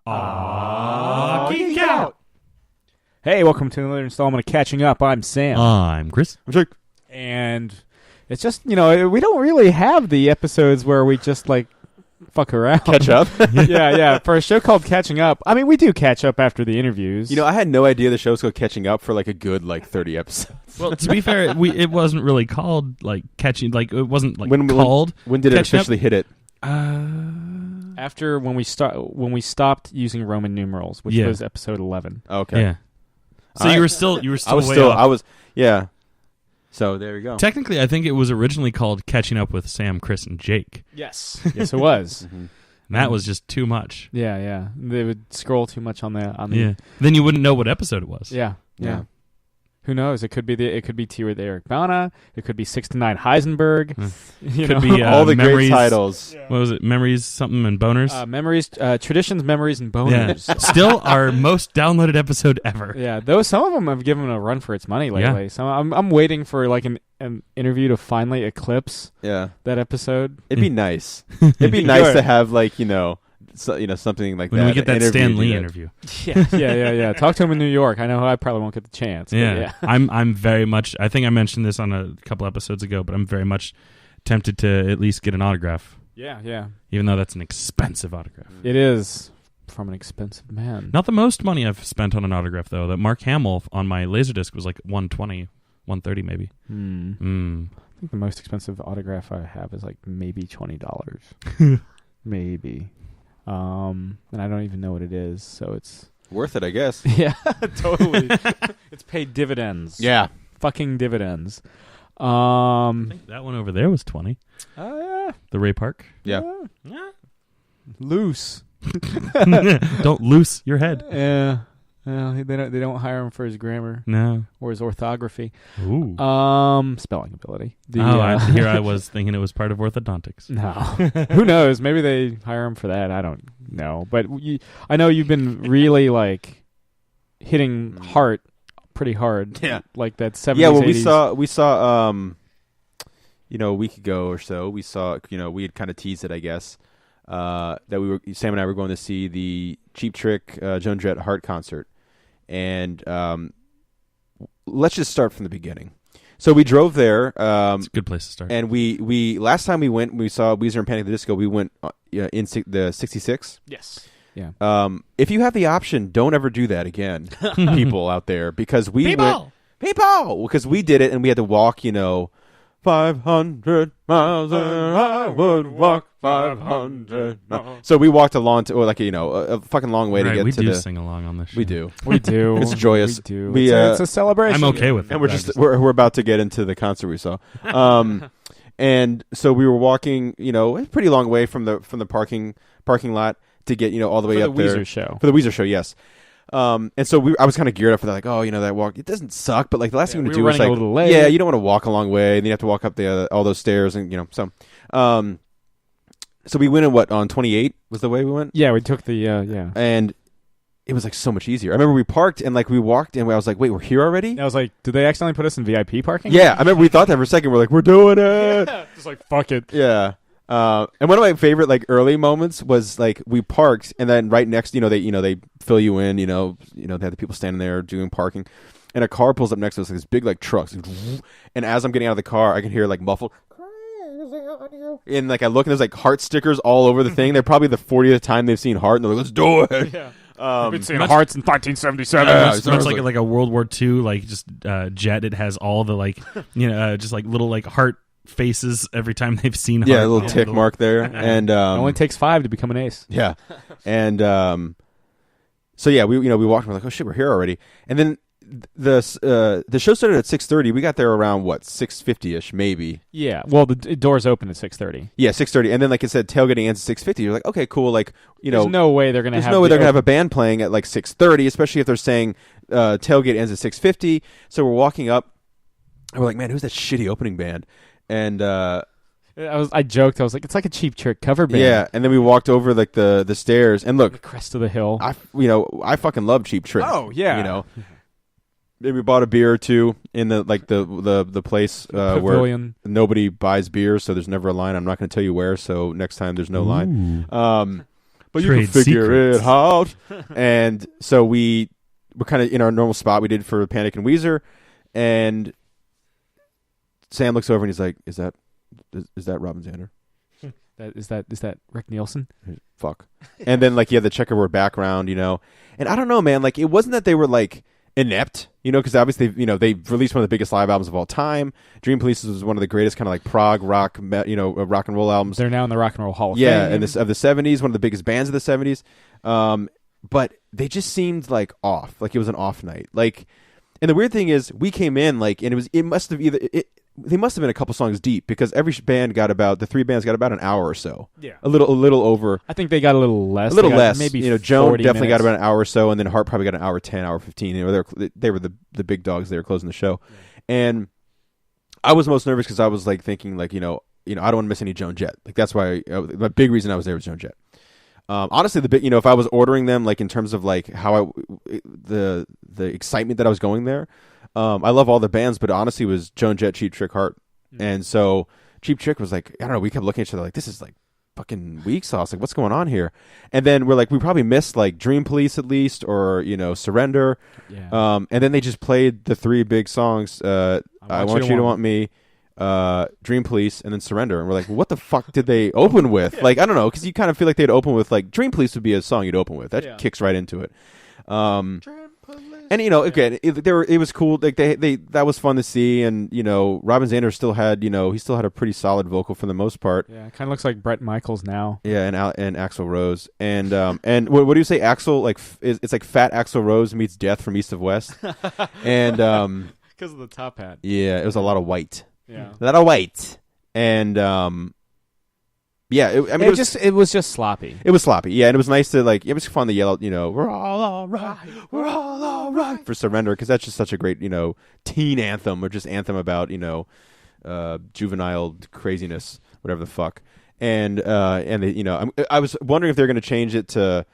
Geek Out! Hey, welcome to another installment of Catching Up. I'm Sam. I'm Chris. I'm Jake. And it's just, we don't really have the episodes where we just, fuck around. Catch up? yeah. For a show called Catching Up, I mean, we do catch up after the interviews. I had no idea the show was called Catching Up for a good 30 episodes. Well, to be fair, it wasn't really called catching. It wasn't called. When did it officially hit it? After when we stopped using Roman numerals, which was episode 11. Okay. Yeah. So you were still yeah. So there you go. Technically, I think it was originally called Catching Up with Sam, Chris, and Jake. Yes, it was. Mm-hmm. And that was just too much. Yeah. They would scroll too much on the. Yeah. Then you wouldn't know what episode it was. Yeah. Who knows? It could be Tea with Eric Bana. It could be 6 to 9 Heisenberg. Could be all the memories, great titles. Yeah. What was it? Memories, something, and boners. Memories, traditions, memories, and boners. Yeah. Still our most downloaded episode ever. Yeah, some of them have given a run for its money lately. Yeah. So I'm waiting for an interview to finally eclipse that episode. It'd be nice. It'd be nice to have something like that. When we get that Stan Lee interview. Yeah. Talk to him in New York. I know I probably won't get the chance. Yeah. I'm very much. I think I mentioned this on a couple episodes ago, but I'm very much tempted to at least get an autograph. Yeah. Even though that's an expensive autograph. It is from an expensive man. Not the most money I've spent on an autograph though. That Mark Hamill on my Laserdisc was like $120, $130 maybe. I think the most expensive autograph I have is maybe $20. Maybe. And I don't even know what it is, so it's worth it, I guess. Yeah, totally. It's paid dividends. Yeah, fucking dividends. I think that one over there was $20. Oh yeah, the Ray Park. Yeah. Loose. Don't loose your head. Yeah. They don't hire him for his grammar. No. Or his orthography. Ooh. Spelling ability. Here I was thinking it was part of orthodontics. No. Who knows? Maybe they hire him for that. I don't know. But I know you've been really hitting heart pretty hard. Yeah. Like that 70s. Yeah, well 80s. we saw a week ago or so, we saw we had kind of teased it, I guess. That Sam and I were going to see the Cheap Trick Joan Jett Heart concert. And let's just start from the beginning. So we drove there. It's a good place to start. And we last time we went, we saw Weezer and Panic at the Disco. We went in the 66. Yes. Yeah. If you have the option, don't ever do that again, people out there, because people, because we did it and we had to walk, 500 miles and I would walk 500 miles. So we walked a a fucking long way to get to the... We do sing along on this show. We do. It's joyous. We do. It's a celebration. I'm okay with it. And we're about to get into the concert we saw. And so we were walking, a pretty long way from the parking lot to get, all the way up there. For the Weezer show, yes. And so I was kind of geared up for that, that walk. It doesn't suck, but the last thing to do was a little late. Yeah, you don't want to walk a long way, and then you have to walk up all those stairs, and so. So we went on 28 was the way we went. Yeah, we took the and it was so much easier. I remember we parked and we walked, and I was like, wait, we're here already? I was like, did they accidentally put us in VIP parking? Yeah, I remember we thought that for a second. We're like, we're doing it. Just fuck it. Yeah. And one of my favorite early moments was we parked, and then right next, they fill you in, they have the people standing there doing parking, and a car pulls up next to us, this big truck, and as I'm getting out of the car, I can hear muffled, and I look, and there's heart stickers all over the thing. They're probably the 40th time they've seen Heart, and they're like, let's do it. Yeah. I've been seeing Hearts in 1977. Much like a World War II, jet. It has all the just little heart faces every time they've seen Heart. Yeah, a little tick mark there. And it only takes 5 to become an ace. Yeah. And so yeah, we walked and we're like, oh shit, we're here already. And then the show started at 6:30. We got there around 6:50ish maybe. Yeah. Well, the doors open at 6:30. Yeah, 6:30. And then it said tailgating ends at 6:50. You're like, okay, cool. There's no way they're gonna have a band playing at 6:30, especially if they're saying tailgate ends at 6:50. So we're walking up and we're like, man, who's that shitty opening band? And I joked. I was like, it's like a Cheap Trick cover band. Yeah, and then we walked over the stairs, and look, the crest of the hill. I fucking love Cheap Trick. Oh yeah. Maybe we bought a beer or two in the place where nobody buys beer, so there's never a line. I'm not going to tell you where, so next time there's no line. but you Trade can figure secrets. it out. And so we were kind of in our normal spot we did for Panic and Weezer, and Sam looks over and he's like, is that Robin Zander? Is that Rick Nielsen? Fuck. And then like, yeah, the checkerboard background, and I don't know, man, like it wasn't that they were like inept, because obviously, they released one of the biggest live albums of all time. Dream Police was one of the greatest kind of like prog rock, rock and roll albums. They're now in the Rock and Roll Hall of Yeah, Fame. and of the 70s, one of the biggest bands of the 70s. But they just seemed like off, like it was an off night. Like, and the weird thing is, we came in like, and they must have been a couple songs deep because the three bands got about an hour or so. Yeah. A little over. I think they got a little less. A little less. Maybe Joan 40 definitely minutes. got about an hour or so, and then Hart probably got an hour 10, hour 15. They were the big dogs. They were closing the show, and I was most nervous because I was like thinking like I don't want to miss any Joan Jett. Like that's why the big reason I was there was Joan Jett. Honestly, the big if I was ordering them like in terms of like how the excitement that I was going there. I love all the bands, but honestly, it was Joan Jett, Cheap Trick, Hart. And so Cheap Trick was like, I don't know, we kept looking at each other like, this is like fucking weak sauce. Like, what's going on here? And then we're like, we probably missed like Dream Police at least, or, Surrender. Yeah. And then they just played the three big songs, I Want You to Want Me, Dream Police, and then Surrender. And we're like, what the fuck did they open with? Like, I don't know, because you kind of feel like they'd open with like, Dream Police would be a song you'd open with. That kicks right into it. And again, it was cool. Like they that was fun to see, and Robin Zander still had a pretty solid vocal for the most part. Yeah, it kind of looks like Bret Michaels now. Yeah, and Axl Rose, and what do you say? Axl, like it's like Fat Axl Rose meets Death from East of West, and because of the top hat. yeah, it was a lot of white. Yeah, A lot of white, and yeah, it was just sloppy. It was sloppy, yeah, and it was nice to like. It was fun to yell out, we're all right, we're all right for Surrender, because that's just such a great, teen anthem, or just anthem about, juvenile craziness, whatever the fuck. And they, I was wondering if they're going to change it to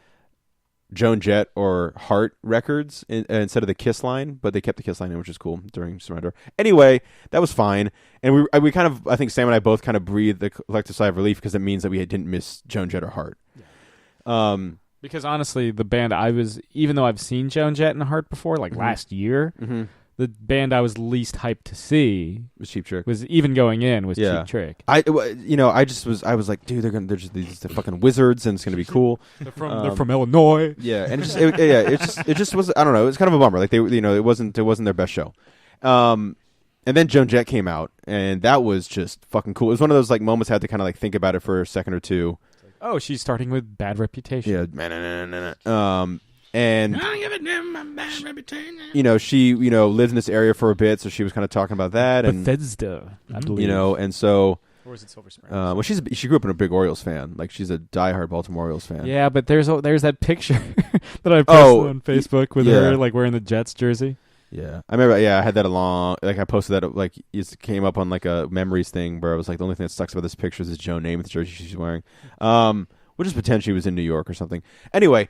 Joan Jett or Hart records instead of the Kiss line, but they kept the Kiss line in, which is cool during Surrender. Anyway, that was fine, and we kind of, I think Sam and I both kind of breathed a collective sigh of relief because it means that we didn't miss Joan Jett or Hart. Yeah. Because honestly, the band even though I've seen Joan Jett and Hart before, like last year, the band I was least hyped to see was Cheap Trick. Was even going in was Yeah. Cheap Trick. I was like, dude, they're just these fucking wizards, and it's gonna be cool. They're from Illinois. Yeah, and it just was, I don't know, it was kind of a bummer. Like it wasn't their best show. And then Joan Jett came out, and that was just fucking cool. It was one of those like moments I had to kind of like think about it for a second or two. Oh, she's starting with Bad Reputation. Yeah, and I give it them my bad reputation. she lived in this area for a bit, so she was kind of talking about that, and Bethesda, I believe. and so Or is it Silver Springs? well, she grew up in a big Orioles fan. Like she's a diehard Baltimore Orioles fan. Yeah, but there's that picture that I posted on Facebook with her like wearing the Jets jersey. Yeah, I remember. Yeah, I had that I posted that like it came up on like a memories thing where I was like, the only thing that sucks about this picture is this Joe Namath jersey she's wearing. We'll just pretend she was in New York or something. Anyway,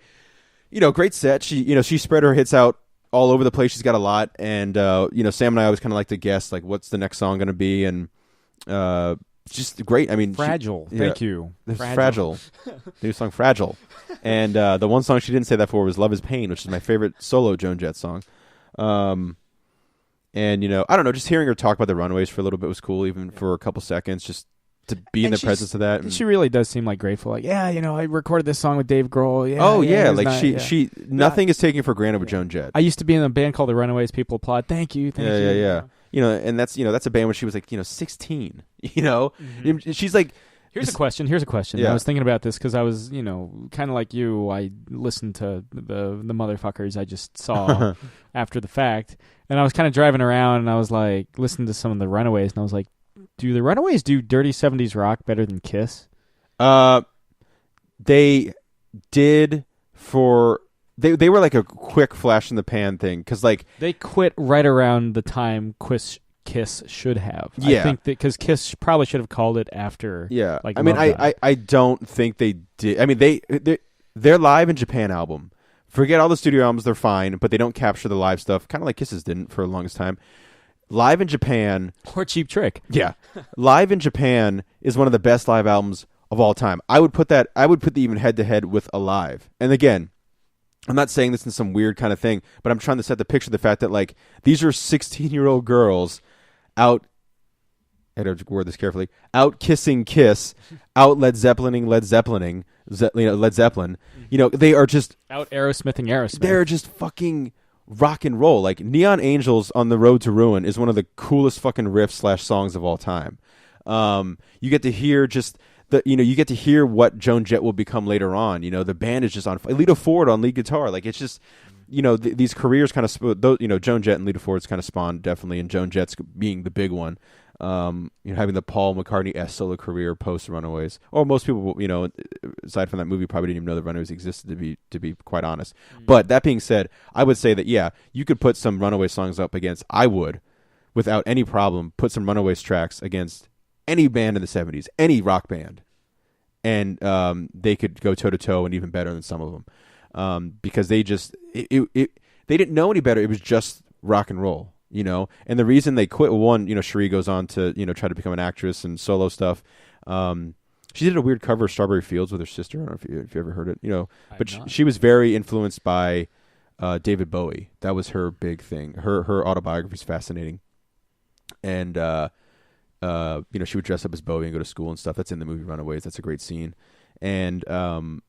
great set. She spread her hits out all over the place. She's got a lot, and Sam and I always kind of like to guess like what's the next song going to be, and just great. I mean, Fragile. Thank you. Fragile. New song, Fragile. And the one song she didn't say that for was Love Is Pain, which is my favorite solo Joan Jett song. And I don't know, just hearing her talk about the Runaways for a little bit was cool, even for a couple seconds, just to be in the presence of that. And she really does seem like grateful. Like, yeah, I recorded this song with Dave Grohl. Yeah, oh yeah, it was like nice. she nothing is taken for granted with Joan Jett. I used to be in a band called the Runaways. People applaud. Thank you. Yeah. And that's that's a band when she was like 16. She's like. Here's a question. Yeah. I was thinking about this because I was, kind of like you. I listened to the motherfuckers I just saw after the fact, and I was kind of driving around, and I was like listening to some of the Runaways, and I was like, do the Runaways do dirty 70s rock better than Kiss? They did for they were like a quick flash in the pan thing, because like they quit right around the time Kiss should have. Yeah. I think that because Kiss probably should have called it after. Yeah. Like, I mean, I don't think they did. I mean, their Live in Japan album, forget all the studio albums, they're fine, but they don't capture the live stuff, kind of like Kisses didn't for the longest time. Live in Japan. Or Cheap Trick. Yeah. Live in Japan is one of the best live albums of all time. I would put the even head to head with Alive. And again, I'm not saying this in some weird kind of thing, but I'm trying to set the picture of the fact that like these are 16-year-old girls out. I had to word this carefully. Out kissing Kiss, out Led Zeppelin. Led Zeppelin. They are just out Aerosmithing Aerosmith. They're just fucking rock and roll. Like Neon Angels on the Road to Ruin is one of the coolest fucking riffs / songs of all time. You get to hear just you get to hear what Joan Jett will become later on. The band is just on Lita Ford on lead guitar. Like it's just, these careers kind of, Joan Jett and Lita Ford's kind of spawned definitely, and Joan Jett's being the big one. Having the Paul McCartney-esque solo career post Runaways, or most people, aside from that movie, probably didn't even know the Runaways existed. To be quite honest, But that being said, I would say that you could put some Runaways songs up against. I would, without any problem, put some Runaways tracks against any band in the '70s, any rock band, and they could go toe to toe and even better than some of them, because they just they didn't know any better. It was just rock and roll. And the reason they quit, one, Cherie goes on to, try to become an actress and solo stuff. She did a weird cover of Strawberry Fields with her sister. I don't know if you ever heard it, but she was very influenced by David Bowie. That was her big thing. Her autobiography is fascinating. And, she would dress up as Bowie and go to school and stuff. That's in the movie Runaways. That's a great scene. And, Joan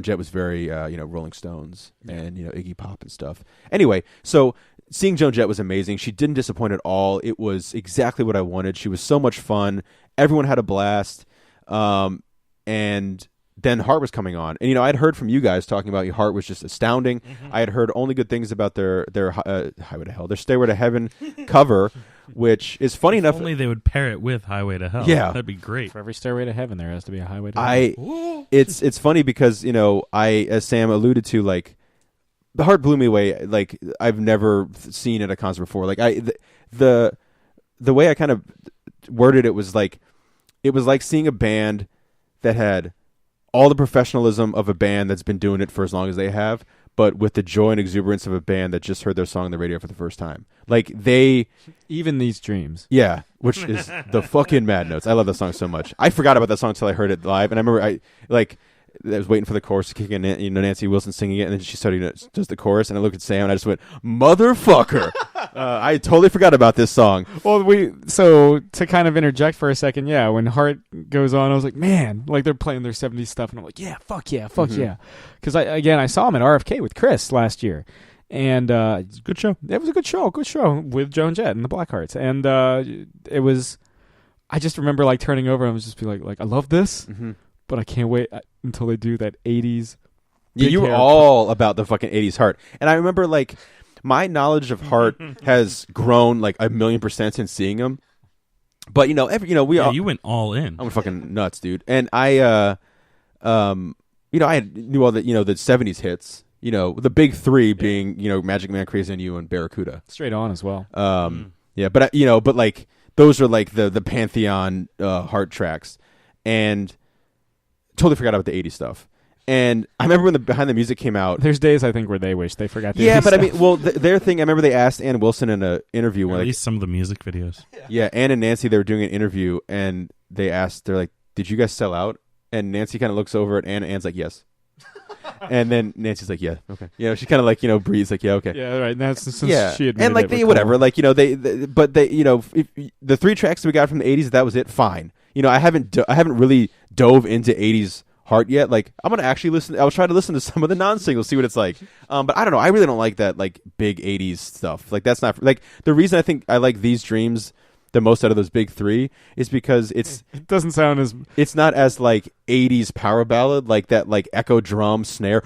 Jett was very, Rolling Stones and, Iggy Pop and stuff. Anyway, so seeing Joan Jett was amazing. She didn't disappoint at all. It was exactly what I wanted. She was so much fun. Everyone had a blast. And then Heart was coming on. And, I'd heard from you guys talking about Heart was just astounding. Mm-hmm. I had heard only good things about their Highway to Hell, their Stairway to Heaven cover, which is funny enough. Only they would pair it with Highway to Hell. Yeah. That'd be great. For every Stairway to Heaven, there has to be a Highway to Hell. It's funny because, as Sam alluded to, like, the Heart blew me away. Like, I've never seen at a concert before. Like, the way I kind of worded it was like seeing a band that had all the professionalism of a band that's been doing it for as long as they have, but with the joy and exuberance of a band that just heard their song on the radio for the first time. Like, Even These Dreams. Yeah, which is the fucking Mad Notes. I love that song so much. I forgot about that song until I heard it live, and I remember I was waiting for the chorus to kick in, Nancy Wilson singing it, and then she started just the chorus, and I looked at Sam, and I just went, motherfucker! I totally forgot about this song. Well, so to kind of interject for a second, when Heart goes on, I was like, man, like they're playing their 70s stuff, and I'm like, yeah, fuck yeah. Because I saw him at RFK with Chris last year, and good show. It was a good show with Joan Jett and the Blackhearts, and it was. I just remember like turning over and I was just be like, I love this. Mm-hmm. But I can't wait until they do that 80s. Yeah, you were all about the fucking 80s Heart. And I remember, like, my knowledge of Heart has grown, like, 1,000,000% since seeing them. But, you went all in. I'm fucking nuts, dude. And I knew all the, the 70s hits. The big three being, Magic Man, Crazy on You, and Barracuda. Straight On as well. Yeah, but, like, those are, like, the pantheon Heart tracks. And totally forgot about the 80s stuff. And I remember when the Behind the Music came out. There's days, I think, where they wish they forgot the 80s but stuff. I mean, well, their thing, I remember they asked Ann Wilson in an interview. At least some of the music videos. Yeah, Ann and Nancy, they were doing an interview, and they're like, did you guys sell out? And Nancy kind of looks over at Ann, and Ann's like, yes. And then Nancy's like, yeah, okay. She kind of like, breathes like, yeah, okay. Yeah, right. That's since she admitted and like, whatever. Like, but they, if the three tracks we got from the 80s, that was it, fine. I haven't really dove into 80s Heart yet. Like, I'm gonna actually listen. I'll try to listen to some of the non-singles, see what it's like. But I don't know. I really don't like that like big 80s stuff. Like, that's not like the reason I think I like These Dreams the most out of those big three is because it doesn't sound as it's not as like 80s power ballad like that, like echo drum snare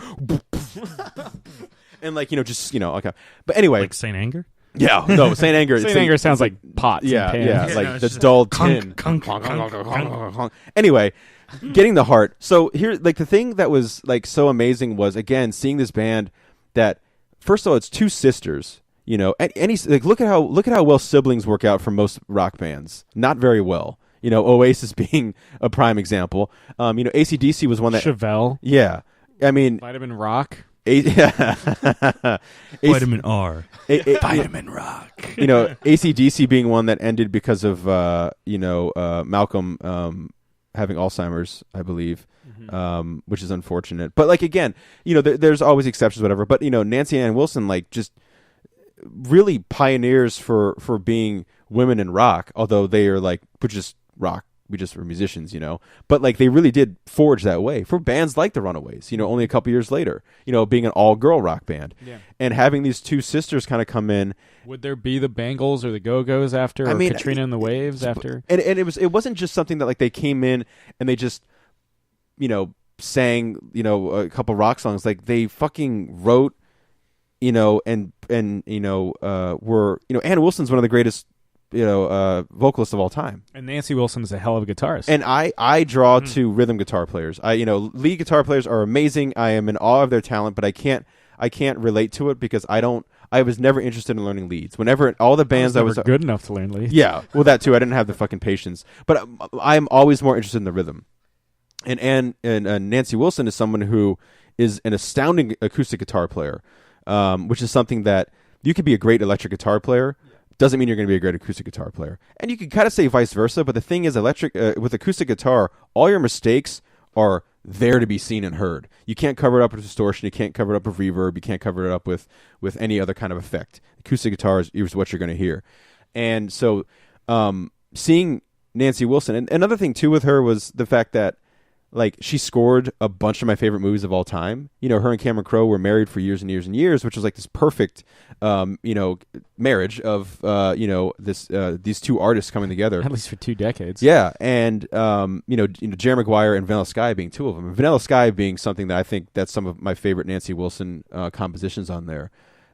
and like okay. But anyway, like Saint Anger. Yeah, no, Saint Anger. Saint Anger sounds like pots. Yeah, and pans. like the dull tin. Anyway, getting the Heart. So here, like the thing that was like so amazing was again seeing this band that first of all it's two sisters. Any like look at how well siblings work out for most rock bands. Not very well. Oasis being a prime example. AC/DC was one that Chevelle. Yeah, I mean Vitamin Rock. Vitamin R. Vitamin Rock. AC/DC being one that ended because of Malcolm having Alzheimer's, I believe, which is unfortunate. But like again, there's always exceptions, whatever. But Nancy Ann Wilson like just really pioneers for being women in rock, although they are like we're just rock. We just were musicians, but like they really did forge that way for bands like the Runaways, only a couple years later, being an all-girl rock band and having these two sisters kind of come in. Would there be the Bangles or the Go-Go's after, or Katrina and the Waves after? And it wasn't just something that like they came in and they just, sang, a couple rock songs. Like they fucking wrote, were, Ann Wilson's one of the greatest vocalist of all time, and Nancy Wilson is a hell of a guitarist. And I draw to rhythm guitar players. Lead guitar players are amazing. I am in awe of their talent, but I can't relate to it because I was never interested in learning leads. Whenever all the bands I was good enough to learn leads. Yeah, well that too. I didn't have the fucking patience, but I'm always more interested in the rhythm. And Nancy Wilson is someone who is an astounding acoustic guitar player, which is something that you could be a great electric guitar player. Doesn't mean you're going to be a great acoustic guitar player. And you can kind of say vice versa, but the thing is with acoustic guitar, all your mistakes are there to be seen and heard. You can't cover it up with distortion, you can't cover it up with reverb, you can't cover it up with any other kind of effect. Acoustic guitar is what you're going to hear. And so seeing Nancy Wilson, and another thing too with her was the fact that like she scored a bunch of my favorite movies of all time. Her and Cameron Crowe were married for years and years and years, which was like this perfect, marriage of, these two artists coming together. At least for 2 decades. Yeah. And, Jerry Maguire and Vanilla Sky being two of them. And Vanilla Sky being something that I think that's some of my favorite Nancy Wilson compositions on there.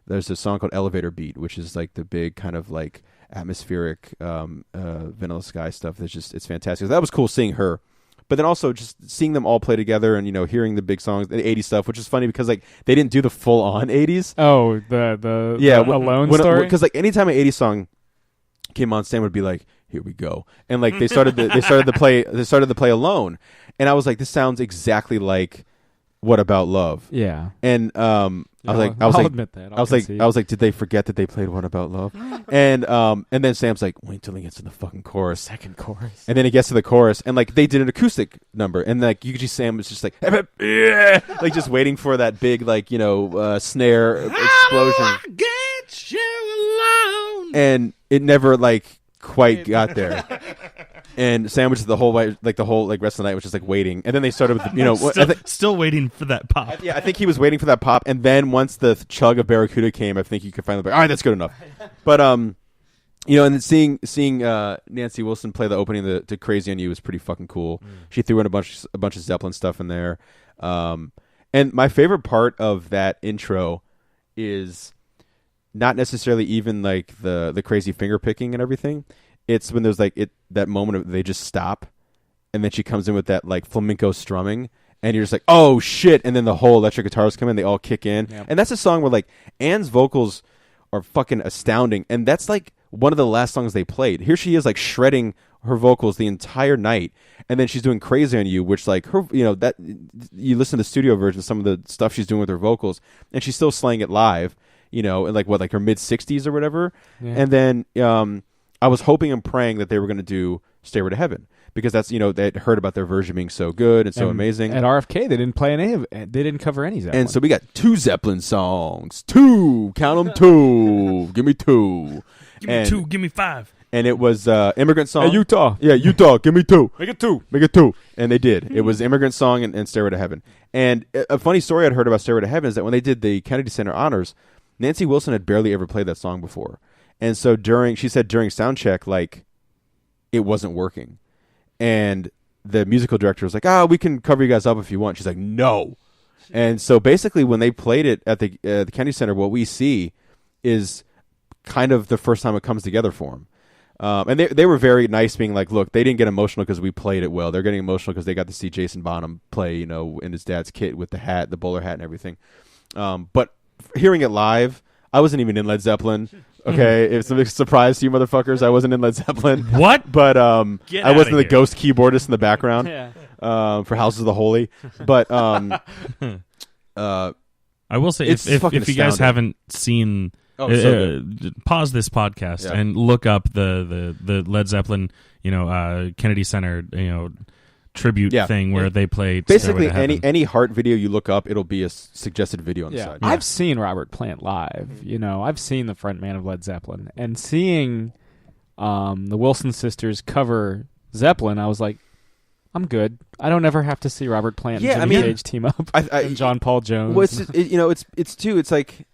There's a song called Elevator Beat, which is like the big kind of like atmospheric Vanilla Sky stuff. It's fantastic. So that was cool seeing her. But then also just seeing them all play together and, hearing the big songs, the 80s stuff, which is funny because, like, they didn't do the full-on 80s. Oh, the Alone story? Because, like, anytime an 80s song came on, Sam would be like, here we go. And, like, they started to play Alone. And I was like, this sounds exactly like What About Love? Yeah. And I'll admit that. I was like, did they forget that they played What About Love? And then Sam's like, wait till he gets to the fucking chorus. Second chorus. And then it gets to the chorus, and like they did an acoustic number, and like you could just Sam was just like, like just waiting for that big like snare explosion. Get you alone. And it never like quite got there. And Sam was the whole rest of the night was just like waiting, and then they started with still waiting for that pop. I think he was waiting for that pop, and then once the chug of Barracuda came, I think you could finally be like, all right, that's good enough. But and then seeing Nancy Wilson play the opening to Crazy on You was pretty fucking cool. She threw in a bunch of Zeppelin stuff in there, and my favorite part of that intro is not necessarily even like the crazy finger picking and everything. It's when there's like that moment of they just stop, and then she comes in with that like flamenco strumming, and you're just like, oh shit! And then the whole electric guitars come in, they all kick in, and that's a song where like Anne's vocals are fucking astounding, and that's like one of the last songs they played. Here she is like shredding her vocals the entire night, and then she's doing Crazy on You, which like her, that you listen to the studio version, some of the stuff she's doing with her vocals, and she's still slaying it live, in like her mid 60s or whatever, and then I was hoping and praying that they were going to do Stairway to Heaven because that's they'd heard about their version being so good and so amazing. At RFK, they didn't play any of it. They didn't cover any Zeppelin. And so we got 2 Zeppelin songs. 2, count them 2. Give me 2. Give me 2. Give me 5. And it was Immigrant Song. Hey, Utah. Yeah, Utah. Give me 2. Make it 2. Make it 2. And they did. It was Immigrant Song and Stairway to Heaven. And a funny story I'd heard about Stairway to Heaven is that when they did the Kennedy Center Honors, Nancy Wilson had barely ever played that song before. And so she said during sound check, like, it wasn't working. And the musical director was like, we can cover you guys up if you want. She's like, no. And so basically when they played it at the Kennedy Center, what we see is kind of the first time it comes together for them. And they were very nice being like, look, they didn't get emotional because we played it well. They're getting emotional because they got to see Jason Bonham play, in his dad's kit with the hat, the bowler hat and everything. But hearing it live, I wasn't even in Led Zeppelin. Okay, it's a surprise to you motherfuckers. I wasn't in Led Zeppelin. What? But I wasn't the ghost keyboardist in the background for Houses of the Holy. But I will say, if you guys haven't seen, pause this podcast and look up the Led Zeppelin, Kennedy Center, tribute thing where they play basically any Heart video you look up, it'll be a suggested video on the side. I've seen Robert Plant live. I've seen the frontman of Led Zeppelin, and seeing the Wilson sisters cover Zeppelin, I was like, I'm good. I don't ever have to see Robert Plant and Jimmy Page team up and John Paul Jones. Well, it's like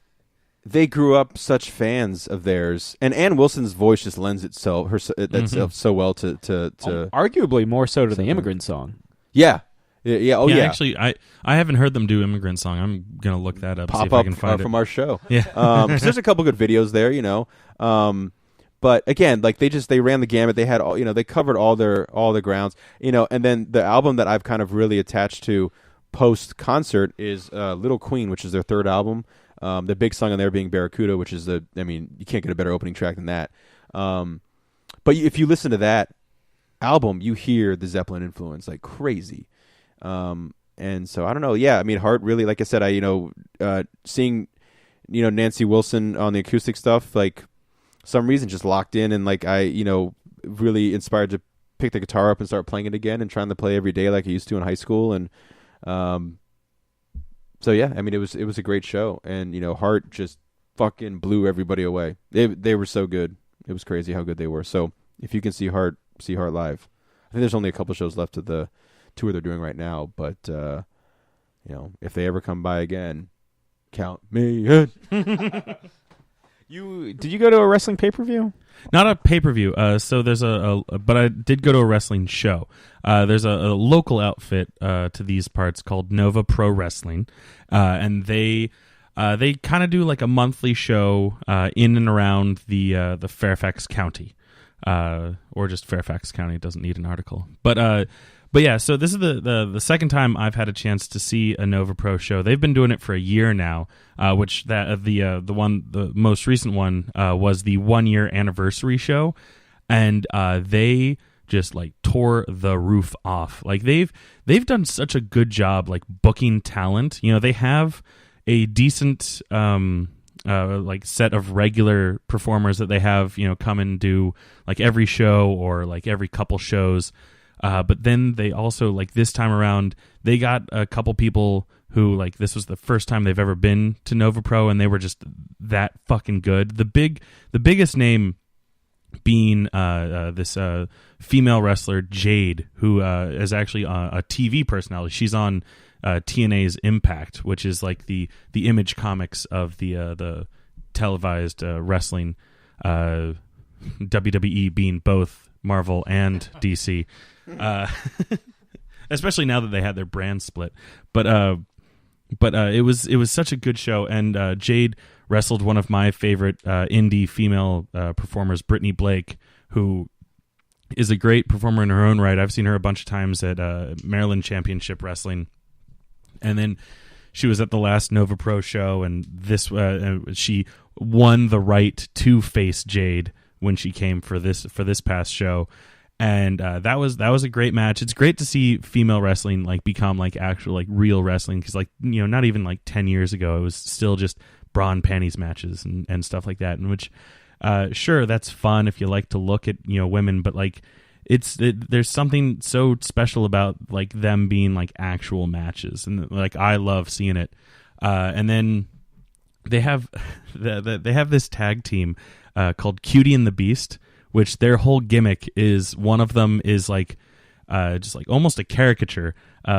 they grew up such fans of theirs, and Ann Wilson's voice just lends itself so well to arguably more so to the Immigrant Song. Yeah. Actually, I haven't heard them do Immigrant Song. I'm gonna look that up. Pop see if up I can find from it. our show. Yeah, 'cause there's a couple good videos there, But again, like they ran the gamut. They had all, they covered all their grounds, And then the album that I've kind of really attached to post concert is Little Queen, which is their third album. The big song on there being Barracuda, which is you can't get a better opening track than that. But if you listen to that album, you hear the Zeppelin influence like crazy. And so I don't know. Yeah, Heart really, like I said, seeing Nancy Wilson on the acoustic stuff, like some reason just locked in, and like I really inspired to pick the guitar up and start playing it again and trying to play every day like I used to in high school. And so yeah, it was a great show, and Heart just fucking blew everybody away. They were so good. It was crazy how good they were. So if you can see Heart live. I think there's only a couple shows left of the tour they're doing right now, but if they ever come by again, count me in. Did you go to a wrestling pay-per-view? Not a pay-per-view. So there's but I did go to a wrestling show. There's a local outfit to these parts called Nova Pro Wrestling, and they kind of do like a monthly show in and around the Fairfax County, or just Fairfax County. It doesn't need an article, but yeah. So this is the second time I've had a chance to see a Nova Pro show. They've been doing it for a year now, which the most recent one was the 1 year anniversary show, and they just like tore the roof off. Like they've done such a good job like booking talent. They have a decent like set of regular performers that they have come and do like every show or like every couple shows. But then they also, like this time around, they got a couple people who, like, this was the first time they've ever been to Nova Pro, and they were just that fucking good. The biggest name being this female wrestler, Jade, who is actually a TV personality. She's on TNA's Impact, which is like the Image Comics of the televised wrestling, WWE being both Marvel and DC. Especially now that they had their brand split, but it was such a good show, and Jade wrestled one of my favorite indie female performers, Brittany Blake, who is a great performer in her own right. I've seen her a bunch of times at Maryland Championship Wrestling, and then she was at the last Nova Pro show, and this she won the right to face Jade when she came for this past show. And that was a great match. It's great to see female wrestling like become like actual like real wrestling, because like not even like 10 years ago it was still just bra and panties matches and stuff like that. And which sure, that's fun if you like to look at women, but like there's something so special about like them being like actual matches, and like I love seeing it. And then they have they have this tag team called Cutie and the Beast, which their whole gimmick is, one of them is like just like almost a caricature,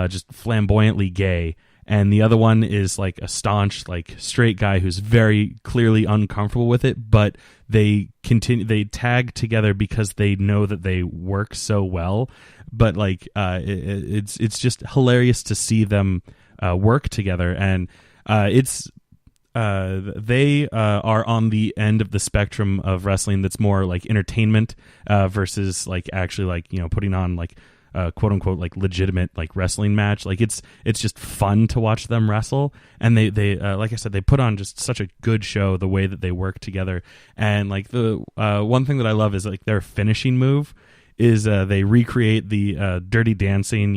just flamboyantly gay, and the other one is like a staunch like straight guy who's very clearly uncomfortable with it, but they tag together because they know that they work so well. But like it's just hilarious to see them work together, and they are on the end of the spectrum of wrestling that's more like entertainment versus like actually like putting on like quote unquote like legitimate like wrestling match. Like it's just fun to watch them wrestle, and they like I said, they put on just such a good show the way that they work together. And like the one thing that I love is like their finishing move is they recreate the Dirty Dancing,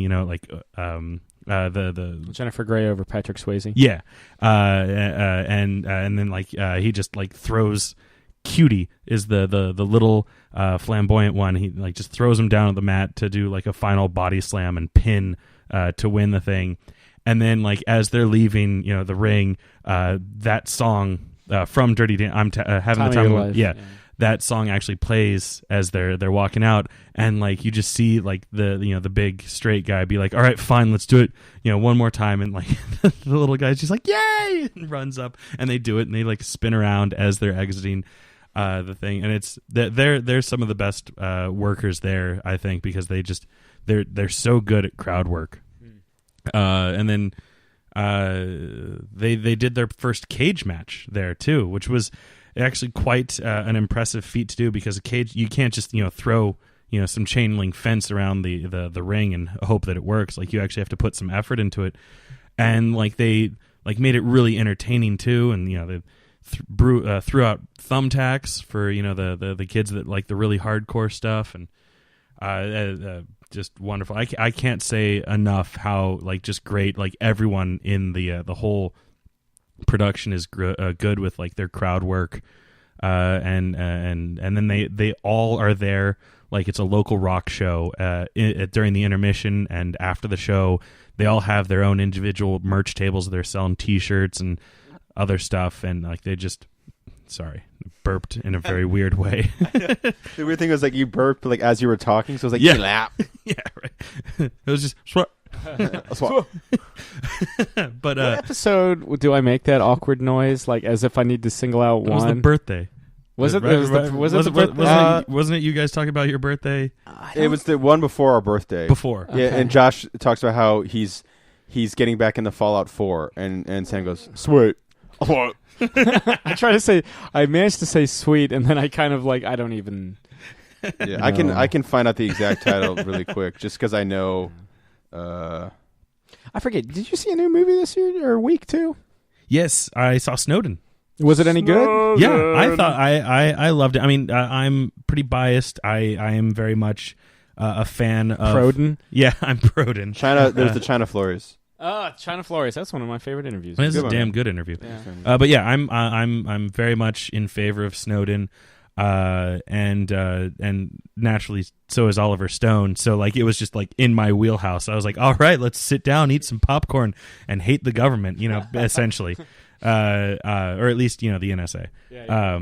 the Jennifer Grey over Patrick Swayze. Yeah, and then like he just like throws Cutie is the little flamboyant one. He like just throws him down on the mat to do like a final body slam and pin to win the thing. And then like as they're leaving, the ring, that song from Dirty Dancing, having the time of life. Yeah. That song actually plays as they're walking out, and like you just see like the big straight guy be like, all right, fine, let's do it, one more time, and like the little guy's just like, yay, and runs up, and they do it, and they like spin around as they're exiting the thing, and it's they're some of the best workers there, I think, because they're so good at crowd work. And then they did their first cage match there too, which was actually quite an impressive feat to do, because a cage, you can't just throw some chain link fence around the ring and hope that it works. Like you actually have to put some effort into it, and like they like made it really entertaining too, and they threw out thumbtacks for the kids that like the really hardcore stuff, and just wonderful. I can't say enough how like just great, like everyone in the whole production is good with like their crowd work, and then they all are there like it's a local rock show during the intermission, and after the show they all have their own individual merch tables. They're selling t-shirts and other stuff, and like they just burped in a very weird way. The weird thing was like you burped like as you were talking, so it was like yeah right. It was just but what episode do I make that awkward noise, like as if I need to single out one? It was the birthday. Was it the birthday? Wasn't it you guys talking about your birthday? It was the one before our birthday. Before. Yeah, okay. And Josh talks about how he's getting back into Fallout 4, and Sam goes, sweet. I managed to say sweet, and then I kind of like, I don't even yeah, I can find out the exact title really quick, just because I know. I forget. Did you see a new movie this year or week too? Yes, I saw Snowden. Was it any good? Yeah, I thought I loved it. I mean, I'm pretty biased. I am very much a fan of Proden. Yeah, I'm Proden. China. There's the China Flores. China Flores. That's one of my favorite interviews. It's a damn good interview. Yeah. But yeah, I'm very much in favor of Snowden. And naturally so is Oliver Stone. So like it was just like in my wheelhouse. I was like, all right, let's sit down, eat some popcorn, and hate the government, essentially, or at least the NSA. Yeah.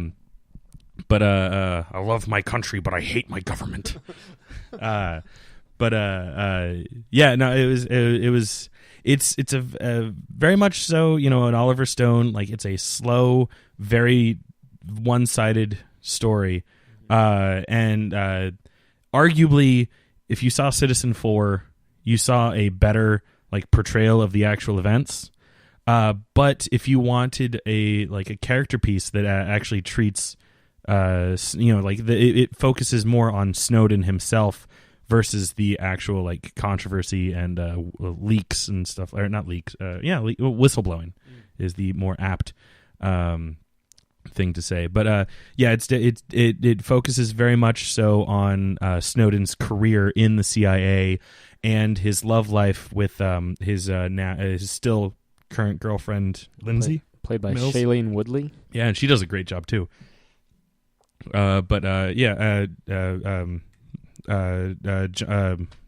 But I love my country, but I hate my government. Yeah, no, it's a very much so an Oliver Stone, like it's a slow, very one-sided story, and arguably if you saw Citizen 4 you saw a better like portrayal of the actual events, but if you wanted a character piece that actually treats it focuses more on Snowden himself versus the actual like controversy and leaks and stuff, or not leaks, whistleblowing is the more apt thing to say. But it focuses very much so on Snowden's career in the CIA and his love life with his still current girlfriend Lindsay, played by Mills. Shailene Woodley. Yeah, and she does a great job too.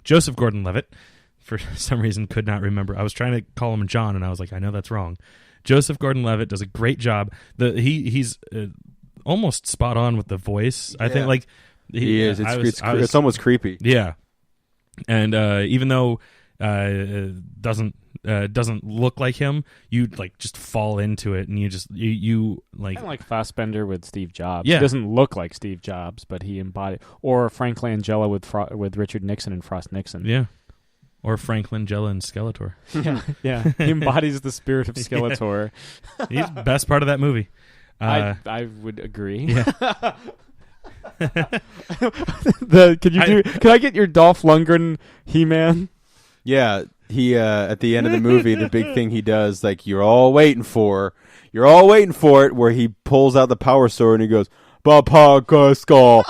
Joseph Gordon-Levitt, for some reason could not remember. I was trying to call him John, and I was like, I know that's wrong. Joseph Gordon-Levitt does a great job. He's almost spot on with the voice. Yeah. I think like he is. It's almost creepy. Yeah, and even though doesn't look like him, you like just fall into it, and you like kind of like Fassbender with Steve Jobs. Yeah. He doesn't look like Steve Jobs, but he embodied, or Frank Langella with Richard Nixon and Frost Nixon. Yeah. Or Frank Langella and Skeletor. Yeah. He embodies the spirit of Skeletor. He's the best part of that movie. I would agree. Yeah. Can I get your Dolph Lundgren He-Man? Yeah, he at the end of the movie, the big thing he does, like you're all waiting for it, where he pulls out the power sword and he goes, Papa Cusco,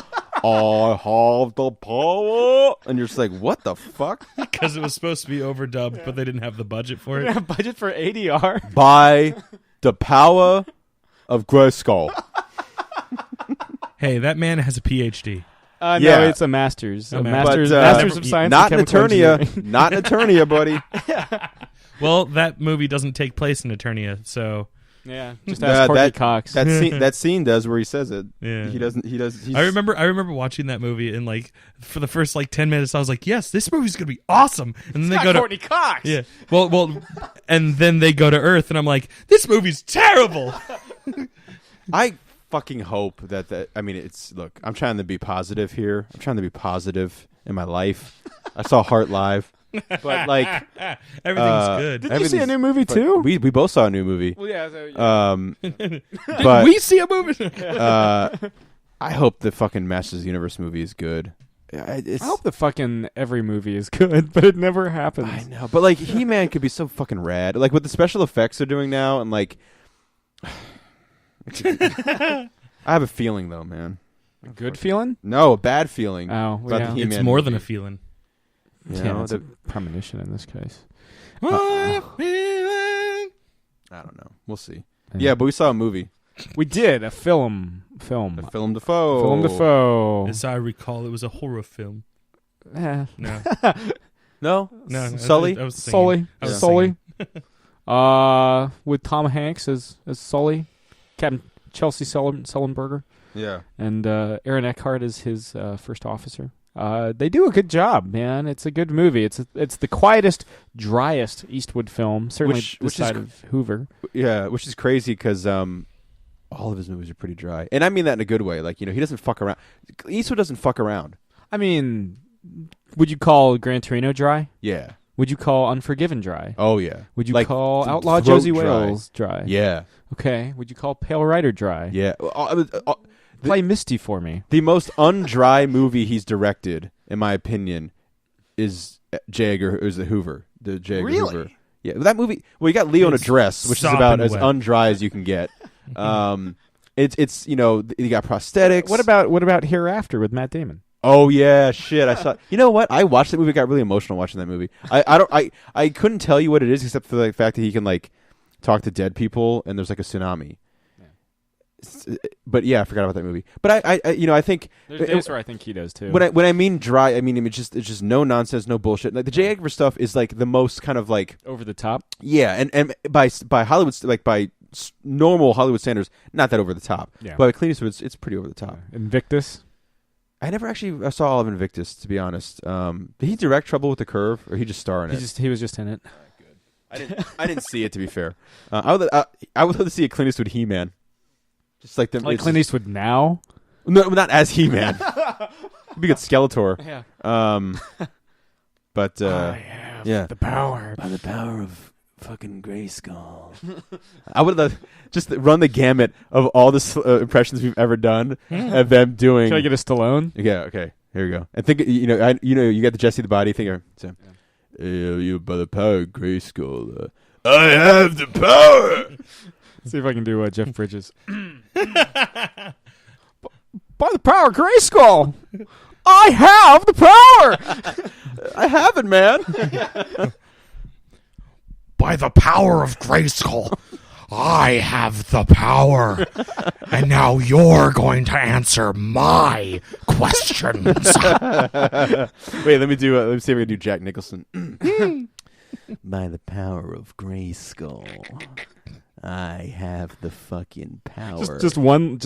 I have the power. And you're just like, what the fuck? Because it was supposed to be overdubbed, but they didn't have the budget for it. They didn't have budget for ADR. By the power of Grayskull. Hey, that man has a PhD. No, Yeah. it's a master's. A A master's. master's of science. Not in an chemical Eternia. engineering. Not an Eternia, buddy. Well, that movie doesn't take place in Eternia, so Yeah, just ask Courtney Cox. That scene does where he says it. yeah. He doesn't. He does. He's, I remember watching that movie and like for the first like 10 minutes I was like, yes, this movie's gonna be awesome. And then they go to Courtney Cox. yeah, well, and then they go to Earth, and I'm like, this movie's terrible. I fucking hope that. I mean, it's look. I'm trying to be positive here. I'm trying to be positive in my life. I saw Heart live, but like Everything's good. Did you see a new movie too? We both saw a new movie. Well, yeah. So, yeah. Did but we see a movie? I hope the fucking Masters of the Universe movie is good. I hope the fucking every movie is good, but it never happens. I know, but like He-Man could be so fucking rad. Like with the special effects they're doing now, and like, I have a feeling though, man. A good feeling? No, a bad feeling. Oh, well, about yeah. the He-Man It's more than a movie. feeling. You Yeah, know, it's a premonition in this case. I don't know. We'll see. Yeah, but we saw a movie. We did a film. The Film Dafoe. Film Dafoe. As I recall, it was a horror film. Eh. No, No, no, Sully. I was singing. Sully. I was Sully. singing. With Tom Hanks as Sully, Captain Chelsea Sullenberger, Yeah. and Aaron Eckhart is his first officer. They do a good job, man. It's a good movie. It's the quietest, driest Eastwood film, certainly Which this is side of Hoover. Yeah, which is crazy because all of his movies are pretty dry, and I mean that in a good way. Like, you know, he doesn't fuck around. Eastwood doesn't fuck around. I mean, would you call Gran Torino dry? Yeah. Would you call Unforgiven dry? Oh yeah. Would you Like, call th- Outlaw throat Josie dry. Wales dry? Yeah. Okay. Would you call Pale Rider dry? Yeah. Play Misty for me. The most undry movie he's directed, in my opinion, is J. Edgar. Is the Hoover? The J. Edgar Really? Hoover. Yeah, that movie. Well, you got Leo in a It's Dress, which is sopping about as wet. undry as you can get. It's you know, you got prosthetics. What about Hereafter with Matt Damon? Oh yeah, shit! I saw. You know what? I watched that movie. Got really emotional watching that movie. I couldn't tell you what it is except for the fact that he can like talk to dead people and there's like a tsunami. But yeah, I forgot about that movie. But I think There's days where I think he does too. when I mean dry, I mean it's just no nonsense, no bullshit. Like the J. Edgar stuff is like the most kind of like Over the top. yeah, and by Hollywood like by normal Hollywood standards, not that over the top. Yeah. But Clint Eastwood, it's pretty over the top. Invictus. I never actually saw all of Invictus, to be honest. Did he direct Trouble with the Curve, or he just star in it? He was just in it. I didn't see it, to be fair. I would love to see a Clint Eastwood He-Man. Just like them, Like Clint Eastwood now. No, not as He-Man. He'd be good Skeletor. Yeah. But I have yeah. the power. By the power of fucking Grayskull. I would love just run the gamut of all the impressions we've ever done of them doing. Can I get a Stallone? Yeah. Okay. Here we go. And think, you got the Jesse the Body thing. So, you by the power of Grayskull. I have the power. See if I can do Jeff Bridges. By the power of Grayskull, I have the power. I have it, man. By the power of Grayskull, I have the power. And now you're going to answer my questions. Wait, let me see if I can do Jack Nicholson. By the power of Grayskull, I have the fucking power. Just one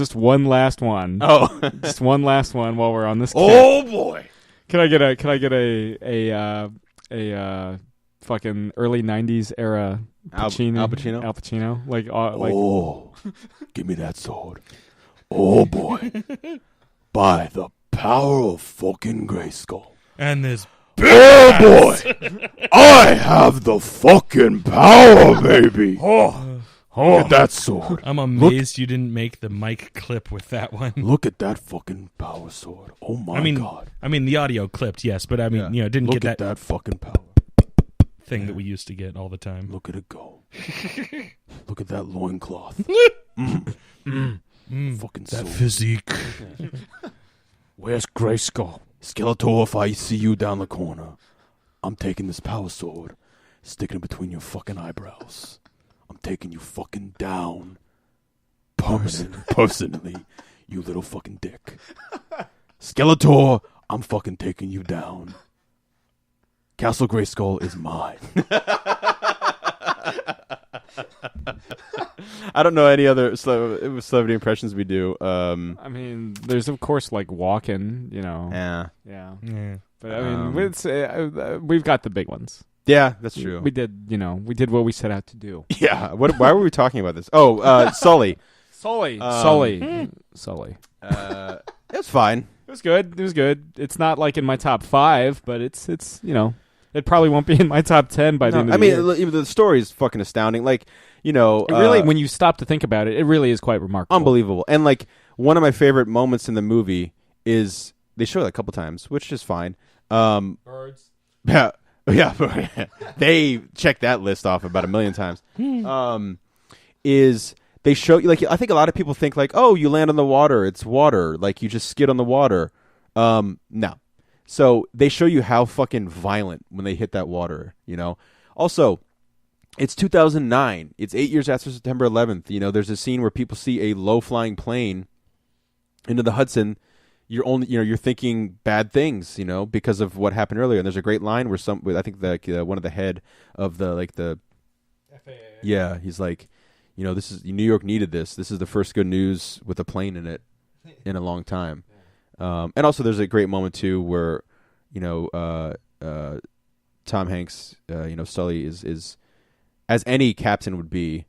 last one. Oh, Just one last one while we're on this. oh boy. Can I get a fucking early '90s era Pacino? Al Pacino? Al Pacino, like Oh, give me that sword. Oh boy. By the power of fucking Grayskull. And this Oh boy. I have the fucking power, baby. Look at that sword. I'm amazed you didn't make the mic clip with that one. Look at that fucking power sword. Oh my god. I mean the audio clipped, yes, but I mean, didn't Look get at that fucking power. thing that we used to get all the time. Look at it go. Look at that loincloth. Fucking That sword. physique. where's Grayskull? Skeletor, if I see you down the corner, I'm taking this power sword, sticking it between your fucking eyebrows. I'm taking you fucking down. Personally. you little fucking dick. Skeletor, I'm fucking taking you down. Castle Grayskull is mine. I don't know any other celebrity impressions we do. I mean, there's of course like Walken, you know. Yeah. But I mean, we've got the big ones. Yeah, that's true. We did what we set out to do. Yeah. Why were we talking about this? Oh, Sully. Sully. It's fine. It was good. It's not like in my top 5, but it's it probably won't be in my top 10 by the end of the year. Even the story is fucking astounding. Like, it really, when you stop to think about it, it really is quite remarkable. Unbelievable. And like one of my favorite moments in the movie is they show it a couple times, which is fine. Birds. Yeah. They check that list off about 1 million times. Is they show you, like, I think a lot of people think like, oh, you land on the water, it's water, like you just skid on the water. No. So they show you how fucking violent when they hit that water, Also, it's 2009. It's 8 years after September 11th. There's a scene where people see a low-flying plane into the Hudson. You're thinking bad things, because of what happened earlier. And there's a great line where I think one of the head of the FAA. Yeah, he's like, this is New York needed this. This is the first good news with a plane in it in a long time. And also there's a great moment too where, Tom Hanks, Sully is as any captain would be,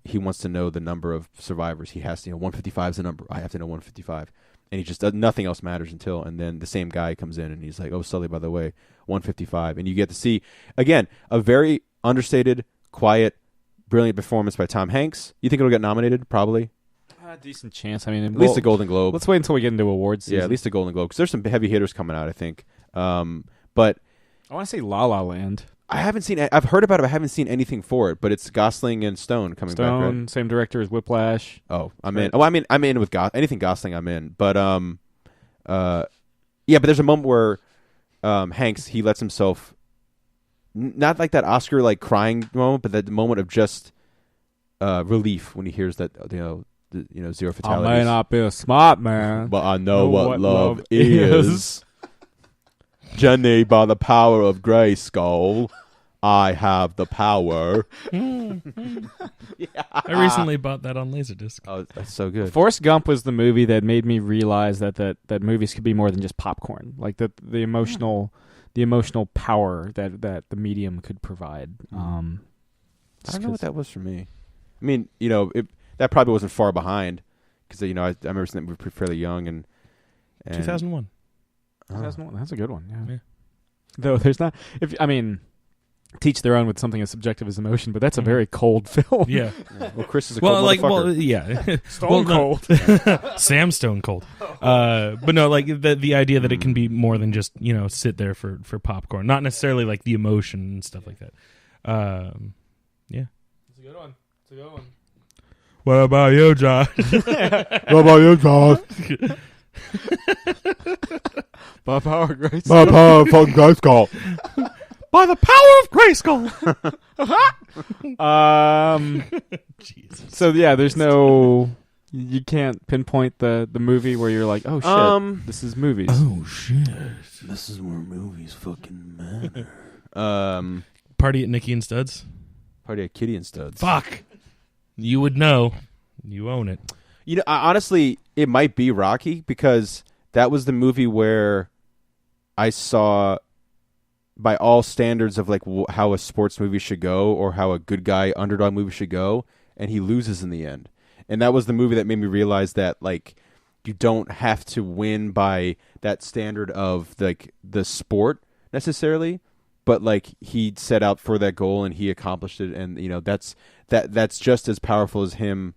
he wants to know the number of survivors. He has to, 155 is the number. I have to know 155. And he just does, nothing else matters and then the same guy comes in and he's like, oh, Sully, by the way, 155. And you get to see, again, a very understated, quiet, brilliant performance by Tom Hanks. You think it'll get nominated? Probably. Decent chance. I mean, at least a Golden Globe. Let's wait until we get into awards season. Yeah, at least a Golden Globe, because there's some heavy hitters coming out, I think. But I want to say La La Land. I've heard about it, but I haven't seen anything for it. But it's Gosling and Stone coming back. Right? Same director as Whiplash. Oh, I'm in. Oh, I'm in with anything Gosling. I'm in. But but there's a moment where Hanks, he lets himself, not like that Oscar like crying moment, but that moment of just relief when he hears that zero fatalities. I may not be a smart man, but I know what love is. Jenny, by the power of Grayskull, I have the power. I recently bought that on Laserdisc. Oh, that's so good. Forrest Gump was the movie that made me realize that movies could be more than just popcorn. Like the emotional power that the medium could provide. I don't know what that was for me. I mean, that probably wasn't far behind because I remember seeing that movie fairly young and 2001. 2001. That's a good one. Yeah. Though there's not. Teach their own with something as subjective as emotion, but that's a very cold film. Yeah. Well, Chris is a cold motherfucker. Yeah. Stone Cold. Sam Stone Cold. But no, like the idea that it can be more than just sit there for popcorn, not necessarily like the emotion and stuff like that. Yeah. It's a good one. What about you, Josh? What about you, Josh? By power of Grayskull. By power of fucking Grayskull. By the power of Grayskull. Jesus. So yeah, there's no. You can't pinpoint the movie where you're like, oh shit, this is movies. Oh shit, this is where movies fucking matter. Party at Nicky and Studs. Party at Kitty and Studs. Fuck. You would know. You own it. Honestly, it might be Rocky because that was the movie where I saw, by all standards of like how a sports movie should go or how a good guy underdog movie should go, and he loses in the end. And that was the movie that made me realize that like you don't have to win by that standard of like the sport necessarily, but like he set out for that goal and he accomplished it, and that's just as powerful as him.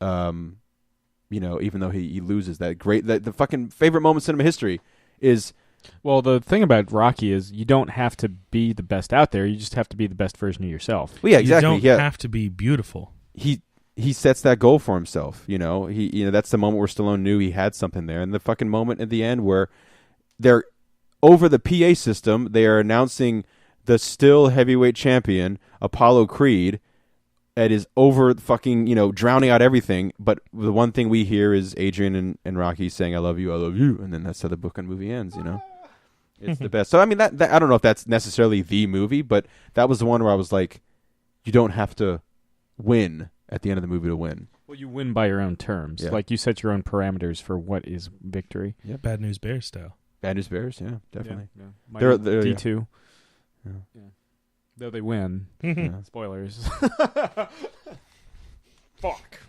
Even though he loses, the fucking favorite moment in cinema history is. Well, the thing about Rocky is you don't have to be the best out there. You just have to be the best version of yourself. Well, yeah, exactly. You don't have to be beautiful. He sets that goal for himself. That's the moment where Stallone knew he had something there, and the fucking moment at the end where they're over the PA system. They are announcing the still heavyweight champion Apollo Creed Ed is over fucking, drowning out everything. But the one thing we hear is Adrian and Rocky saying, I love you, and then that's how the book and movie ends. It's the best. So I mean, that I don't know if that's necessarily the movie, but that was the one where I was like, you don't have to win at the end of the movie to win. Well, you win by your own terms. Yeah. Like you set your own parameters for what is victory. Yeah, Bad News Bears style. Bad News Bears, yeah, definitely. Yeah. They're D2. Yeah. Though they win. Yeah. Spoilers. Fuck.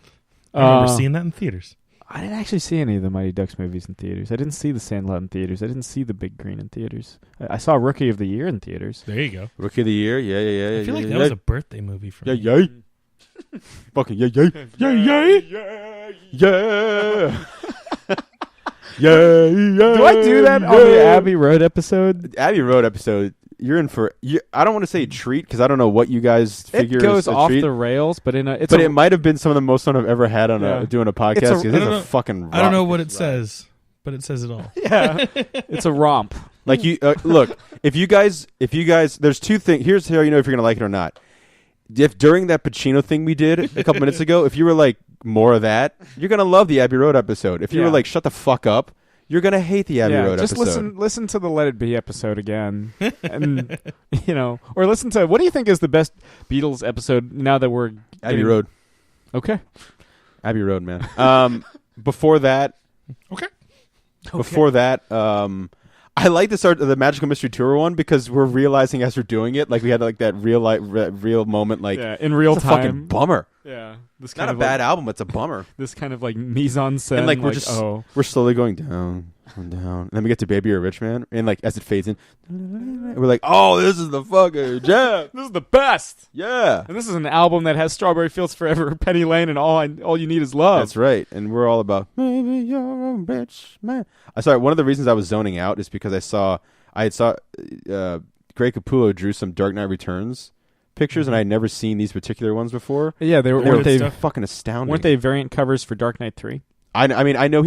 I remember seeing that in theaters. I didn't actually see any of the Mighty Ducks movies in theaters. I didn't see The Sandlot in theaters. I didn't see The Big Green in theaters. I saw Rookie of the Year in theaters. There you go. Rookie of the Year, yeah. I feel like that was a birthday movie for me. Yeah. Fucking yeah. Do I do that on the Abbey Road episode? Abbey Road episode, you're in for. I don't want to say treat because I don't know what you guys figure. It goes is a off treat, the rails, but it might have been some of the most fun I've ever had on doing a podcast. It's a fucking. I don't know what it says, but it says it all. Yeah, it's a romp. Like you look, if you guys, there's two things. Here's how you know if you're gonna like it or not. If during that Pacino thing we did a couple minutes ago, if you were like more of that, you're gonna love the Abbey Road episode. If you were like shut the fuck up, you're gonna hate the Abbey Road just episode. listen to the Let It Be episode again, and or listen to what do you think is the best Beatles episode now that we're Abbey Road. Okay, Abbey Road, man. Before that, I like to start the Magical Mystery Tour one because we're realizing as we're doing it, like we had like that real moment, like in real it's time. a fucking bummer. Yeah, this Not a bad album, it's a bummer. This kind of like mise en scène, and like we're slowly going down, and then we get to Baby You're a Rich Man, and like as it fades in, we're like, oh, this is the fucking jam. This is the best. Yeah, and this is an album that has Strawberry Fields Forever, Penny Lane, and all you need is love. That's right, and we're all about maybe you're a rich man. Sorry, one of the reasons I was zoning out is because I saw Greg Capullo drew some Dark Knight Returns pictures, and I had never seen these particular ones before. Yeah, they weren't they fucking astounding. Weren't they variant covers for Dark Knight 3? I mean, I know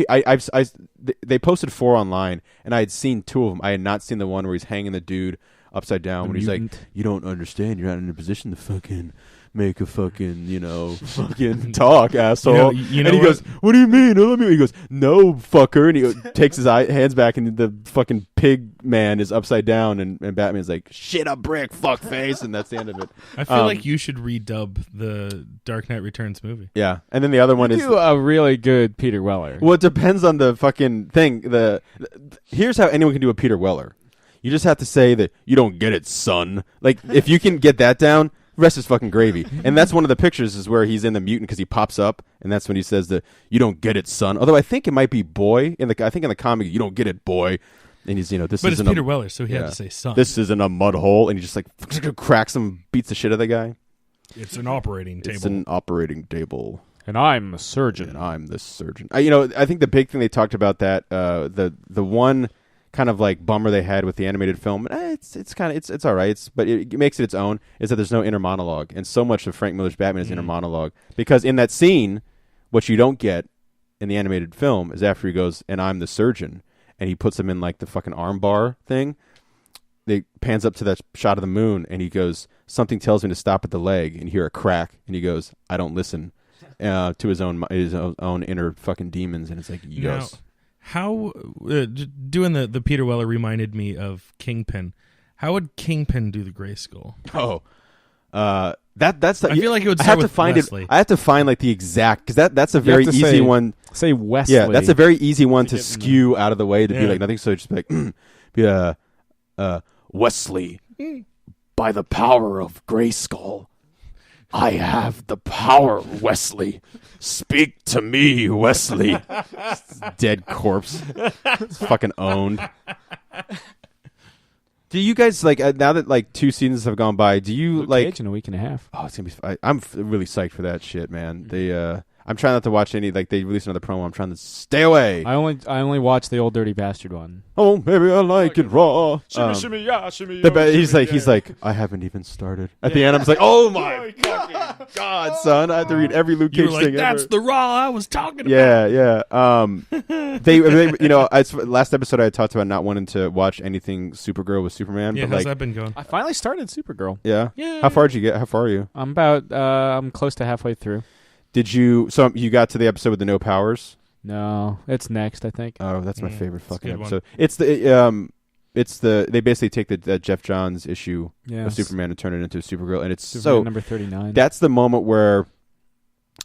they posted 4 online, and I had seen 2 of them. I had not seen the one where he's hanging the dude upside down when he's like, you don't understand, you're not in a position to fucking make a fucking, fucking talk, asshole. And he goes, what do you mean? He goes, no, fucker. And he takes his hands back, and the fucking pig man is upside down, and Batman's like, shit, a brick, fuck face, and that's the end of it. I feel like you should redub the Dark Knight Returns movie. Yeah. And then the other one is a really good Peter Weller. Well, it depends on the fucking thing. Here's how anyone can do a Peter Weller. You just have to say that you don't get it, son. Like, if you can get that down, rest is fucking gravy. And that's one of the pictures is where he's in the mutant because he pops up, and that's when he says that you don't get it, son. Although I think it might be boy. I think in the comic, you don't get it, boy. And he's, this but isn't it's Peter Weller, so he had to say son. This isn't a mud hole. And he just like cracks him, beats the shit out of the guy. It's an operating table. It's an operating table. And I'm the surgeon. And I'm the surgeon. I think the big thing they talked about that, the one kind of like bummer they had with the animated film, it's all right, but it makes it its own, is that there's no inner monologue, and so much of Frank Miller's Batman is inner monologue, because in that scene, what you don't get in the animated film is after he goes, and I'm the surgeon, and he puts him in like the fucking arm bar thing, they pans up to that shot of the moon, and he goes, something tells me to stop at the leg, and you hear a crack, and he goes, I don't listen, to his own inner fucking demons, and it's like, yes. How doing the Peter Weller reminded me of Kingpin. How would Kingpin do the Gray Skull? Oh, that's. I feel like it would start with Wesley. I have to find like the exact because that's a very easy one. Say Wesley. Yeah, that's a very easy one to skew out of the way to be like nothing. So just be like, Wesley, by the power of Grayskull, I have the power, Wesley. Speak to me, Wesley. Dead corpse. It's fucking owned. Do you guys like now that like 2 seasons have gone by? Do you Luke like Cage in a week and a half? Oh, it's gonna be. I'm really psyched for that shit, man. I'm trying not to watch any. Like they released another promo. I'm trying to stay away. I only watched the old Dirty Bastard one. Oh, maybe I like it raw. Shimmy, yeah, shimmy, yo, He's like, I haven't even started. At the end, I'm just like, oh my God, son! I have to read every Luke Cage thing That's ever. the Raw I was talking about. Yeah. They last episode I talked about not wanting to watch anything Supergirl with Superman. Yeah, but how's that been going? I finally started Supergirl. Yeah. Yeah. How far did you get? How far are you? I'm close to halfway through. Did you? So you got to the episode with the no powers? No, it's next, I think. Oh, that's my favorite fucking a good episode. It's the they basically take the Jeff Johns issue of Superman and turn it into Supergirl, and it's Superman number 39. That's the moment where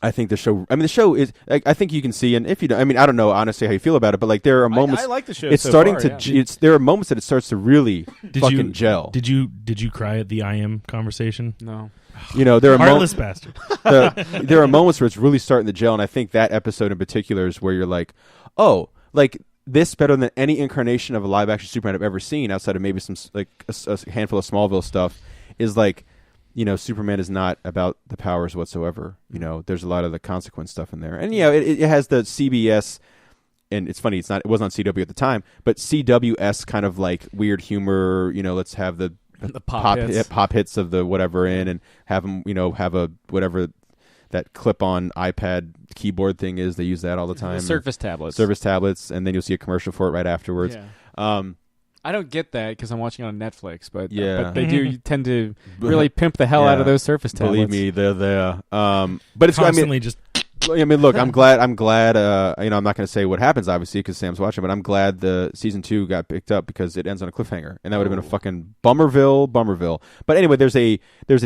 I think the show. I mean, the show is. I think you can see, and if you don't, I mean, I don't know honestly how you feel about it, but like there are moments. I like the show. It's so starting far, to. There are moments that it starts to really fucking gel. Did you cry at the I Am conversation? No. You know, there are Heartless bastard. there are moments where it's really starting to gel, and I think that episode in particular is where you're like, oh, like this better than any incarnation of a live action Superman I've ever seen, outside of maybe some like a handful of Smallville stuff, is like, you know, Superman is not about the powers whatsoever. You know, there's a lot of the consequence stuff in there, and you know, it has the CBS. And it's funny, it wasn't on CW at the time, but CWS kind of like weird humor. You know, let's have the pop hits of the whatever in, and have them, you know, have a whatever that clip-on iPad keyboard thing is. They use that all the time. The Surface tablets. And then you'll see a commercial for it right afterwards. Yeah. I don't get that because I'm watching it on Netflix, but yeah, they do tend to really pimp the hell out of those Surface tablets. Believe me, they're there. But it's constantly just. I mean, look, I'm glad. You know, I'm not going to say what happens, obviously, because Sam's watching. But I'm glad the season 2 got picked up because it ends on a cliffhanger, and that would have been a fucking bummerville. But anyway, there's a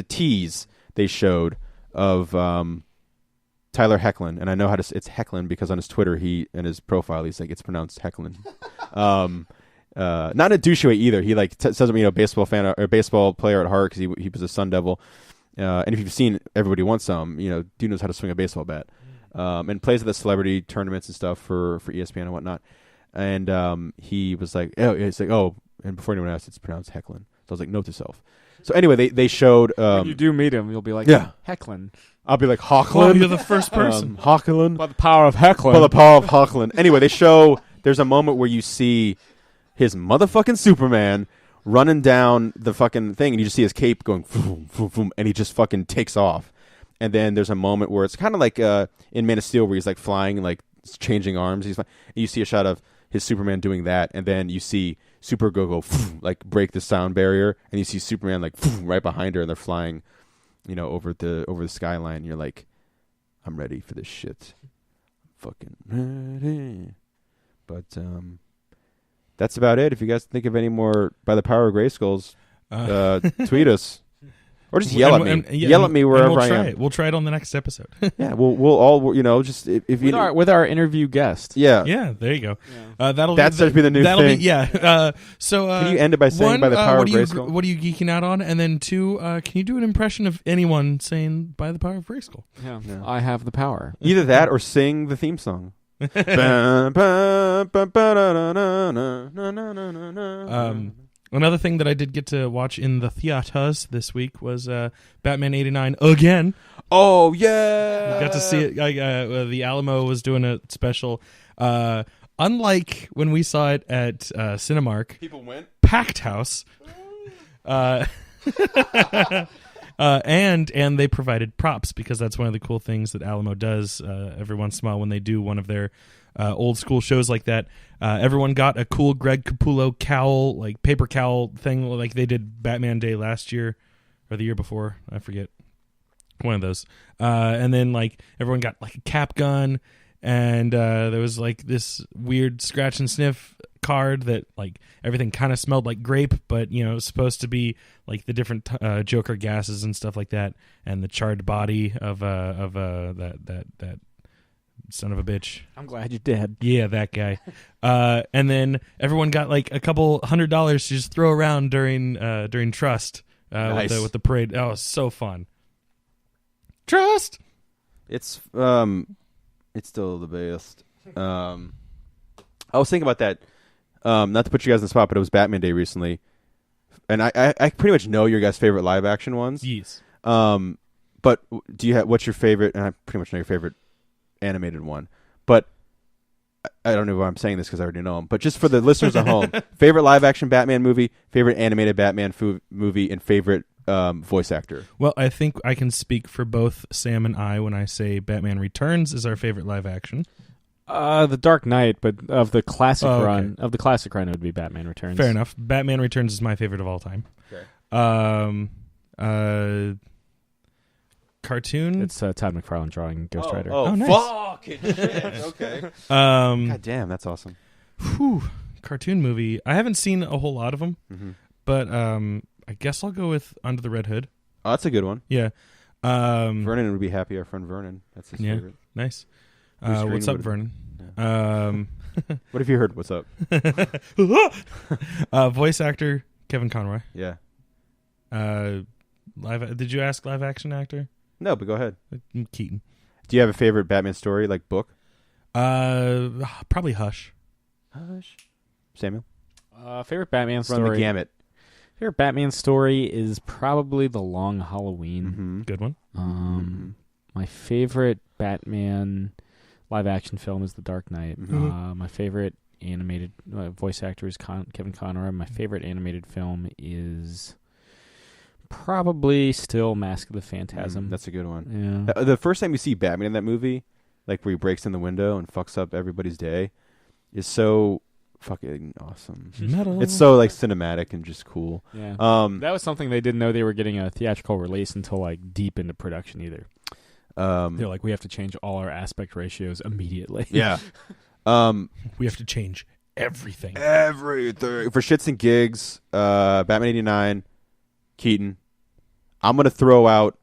tease they showed of Tyler Hoechlin, and I know how to. It's Hoechlin because on his Twitter, in his profile, he's like it's pronounced Hoechlin. Not in a douche way either. He like says, you know, baseball fan or baseball player at heart because he was a Sun Devil. And if you've seen Everybody Wants Some, you know, dude knows how to swing a baseball bat. And plays at the celebrity tournaments and stuff for ESPN and whatnot. And he was like, and before anyone asked, it's pronounced Hoechlin. So I was like, note to self. So anyway, they showed. When you do meet him, you'll be like, yeah, Hoechlin. I'll be like, Hoechlin. Oh, you're the first person. Hoechlin. By the power of Hoechlin. By the power of Hoechlin. Anyway, they show. There's a moment where you see his motherfucking Superman running down the fucking thing, and you just see his cape going, vroom, vroom, vroom, and he just fucking takes off. And then there's a moment where it's kind of like in Man of Steel, where he's like flying, and like changing arms. And you see a shot of his Superman doing that, and then you see Supergirl go like break the sound barrier, and you see Superman like right behind her, and they're flying, you know, over the skyline. And you're like, I'm ready for this shit, fucking ready. But that's about it. If you guys think of any more By the Power of Grayskulls, tweet us. Or just yell at me. Yell at me wherever I am. We'll try it on the next episode. Yeah, we'll all, you know, just if you with our interview guest. Yeah, yeah. There you go. Yeah. That's be the new thing. So can you end it by saying By the Power of Grayskull? What are you geeking out on? And then 2, can you do an impression of anyone saying By the Power of Grayskull? Yeah. I have the power. Either that or sing the theme song. Another thing that I did get to watch in the theaters this week was Batman '89 again. Oh yeah, you got to see it. The Alamo was doing a special. Unlike when we saw it at Cinemark, people went packed house. And they provided props because that's one of the cool things that Alamo does every once in a while when they do one of their old school shows like that. Everyone got a cool Greg Capullo cowl, like paper cowl thing, like they did Batman Day last year or the year before. I forget. One of those. And then like everyone got like a cap gun, and there was like this weird scratch and sniff card that like everything kind of smelled like grape, but you know, it was supposed to be like the different Joker gases and stuff like that, and the charred body of that son of a bitch. I'm glad you did. Yeah, that guy. And then everyone got like a couple $100 to just throw around during Trust nice. with the parade. Oh, it was so fun. Trust. It's still the best. I was thinking about that. Not to put you guys on the spot, but it was Batman Day recently, and I pretty much know your guys' favorite live action ones. Yes. But do you have what's your favorite? And I pretty much know your favorite animated one. But I don't know why I'm saying this because I already know them. But just for the listeners at home, favorite live action Batman movie, favorite animated Batman movie, and favorite voice actor. Well, I think I can speak for both Sam and I when I say Batman Returns is our favorite live action. The Dark Knight, but of the classic okay. run, it would be Batman Returns. Fair enough. Batman Returns is my favorite of all time. Okay. Cartoon. It's Todd McFarlane drawing Ghost Rider. Oh, nice. Fucking shit. Okay. God damn, that's awesome. Whew, cartoon movie. I haven't seen a whole lot of them, but I guess I'll go with Under the Red Hood. Oh, that's a good one. Yeah. Vernon would be happy. Our friend Vernon. That's his favorite. Nice. What's up, Vernon? Yeah. What have you heard? What's up? Voice actor Kevin Conroy. Yeah. Did you ask live action actor? No, but go ahead. Keaton. Do you have a favorite Batman story, like book? Probably Hush. Hush. Samuel? Favorite Batman story. Run the gamut. Favorite Batman story is probably The Long Halloween. Mm-hmm. Good one. My favorite Batman live action film is The Dark Knight. My favorite animated voice actor is Kevin Conroy. My favorite animated film is probably still Mask of the Phantasm. That's a good one. Yeah. The first time you see Batman in that movie, like where he breaks in the window and fucks up everybody's day, is so fucking awesome. Metal. It's so like cinematic and just cool. Yeah. That was something they didn't know they were getting a theatrical release until like deep into production either. They're like, we have to change all our aspect ratios immediately. Yeah. We have to change everything. Everything. For shits and gigs, Batman 89, Keaton. I'm going to throw out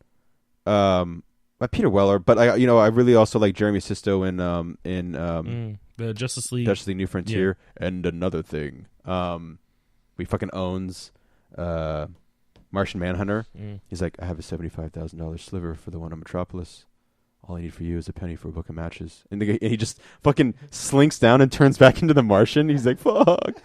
Peter Weller, but I really also like Jeremy Sisto in the Justice League New Frontier, and another thing. He fucking owns Martian Manhunter. He's like, I have a $75,000 sliver for the one on Metropolis. All I need for you is a penny for a book of matches. And he just fucking slinks down and turns back into the Martian. He's like, fuck.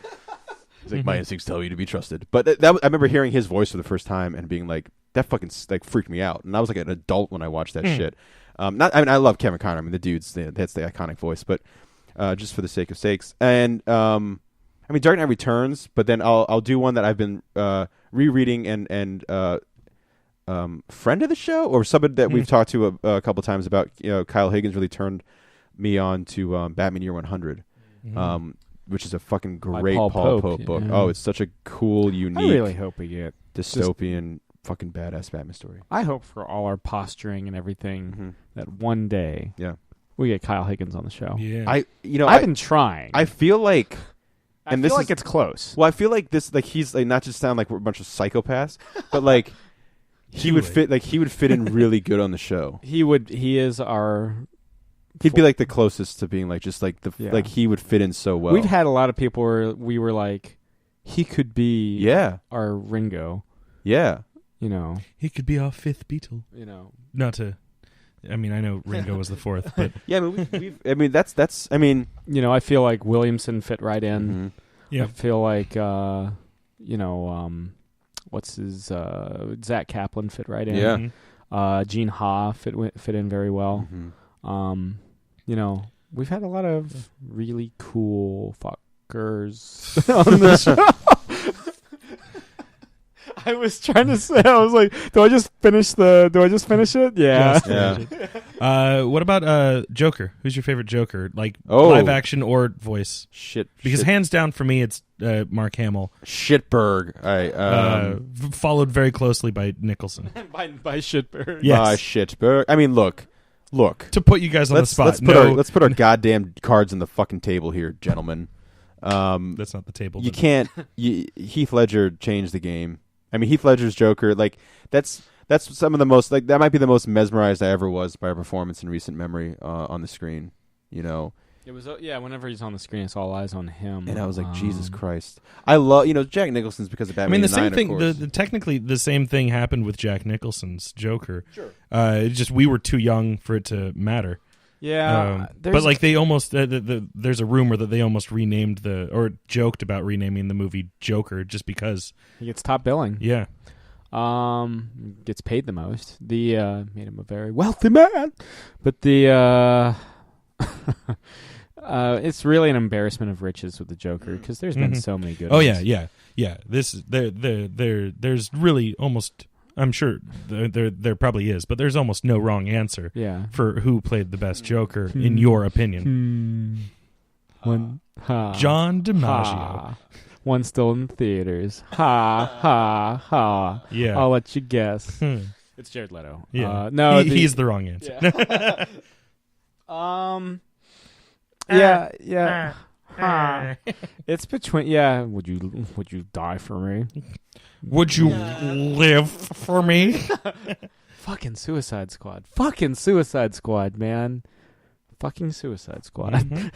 He's like, my instincts tell you to be trusted. But I remember hearing his voice for the first time and being like, that fucking like freaked me out. And I was like an adult when I watched that shit. I love Kevin Conroy. I mean, that's the iconic voice. But just for the sake of sakes. And Dark Knight Returns. But then I'll do one that I've been rereading and friend of the show or somebody that we've talked to a couple times about. Kyle Higgins really turned me on to Batman Year 100. Which is a fucking great Paul Pope book. Yeah. Oh, it's such a cool, unique. I really hope we get dystopian, fucking badass Batman story. I hope for all our posturing and everything that one day, we get Kyle Higgins on the show. Yeah, I've been trying. I feel like, it's close. Well, I feel like this, like he's like not just sound like we're a bunch of psychopaths, but like he would fit in really good on the show. He is our. He'd be like the closest to being like just like like he would fit in so well. We've had a lot of people where we were like, he could be our Ringo. Yeah. He could be our fifth Beatle. Not to. I mean, I know Ringo was the fourth, but yeah. I feel like Williamson fit right in. Yeah. I feel like what's his Zach Kaplan fit right in. Yeah. Gene Ha fit in very well. We've had a lot of really cool fuckers on the show. I was trying to say, I was like, do I just finish it? Yeah. Yeah. What about Joker? Who's your favorite Joker? Like live action or voice? Because hands down for me, it's Mark Hamill. Shitberg. Followed very closely by Nicholson. by Shitberg. Yes. By Shitberg. I mean, look. To put you guys on the spot. Let's put our goddamn cards on the fucking table here, gentlemen. That's not the table. You can't. Heath Ledger changed the game. I mean, Heath Ledger's Joker, like that's some of the most, like that might be the most mesmerized I ever was by a performance in recent memory on the screen. It was whenever he's on the screen, it's all eyes on him. And I was like, Jesus Christ! I love Jack Nicholson's because of Batman. I mean, the same thing. Of course. Technically, the same thing happened with Jack Nicholson's Joker. Sure. Just we were too young for it to matter. Yeah, but like they almost there's a rumor that they almost renamed or joked about renaming the movie Joker just because he gets top billing. Yeah, gets paid the most. Made him a very wealthy man, but the It's really an embarrassment of riches with the Joker because there's been so many good. Oh ones. yeah. There's really almost. I'm sure there probably is, but there's almost no wrong answer. Yeah. For who played the best Joker in your opinion? John DiMaggio. Ha. One still in theaters. Ha ha ha. Yeah. I'll let you guess. It's Jared Leto. Yeah. No, he's the wrong answer. Yeah. Yeah. Ha. It's between. Yeah. Would you die for me? Would you live for me? Fucking Suicide Squad. Fucking Suicide Squad, man. Fucking Suicide Squad. Mm-hmm.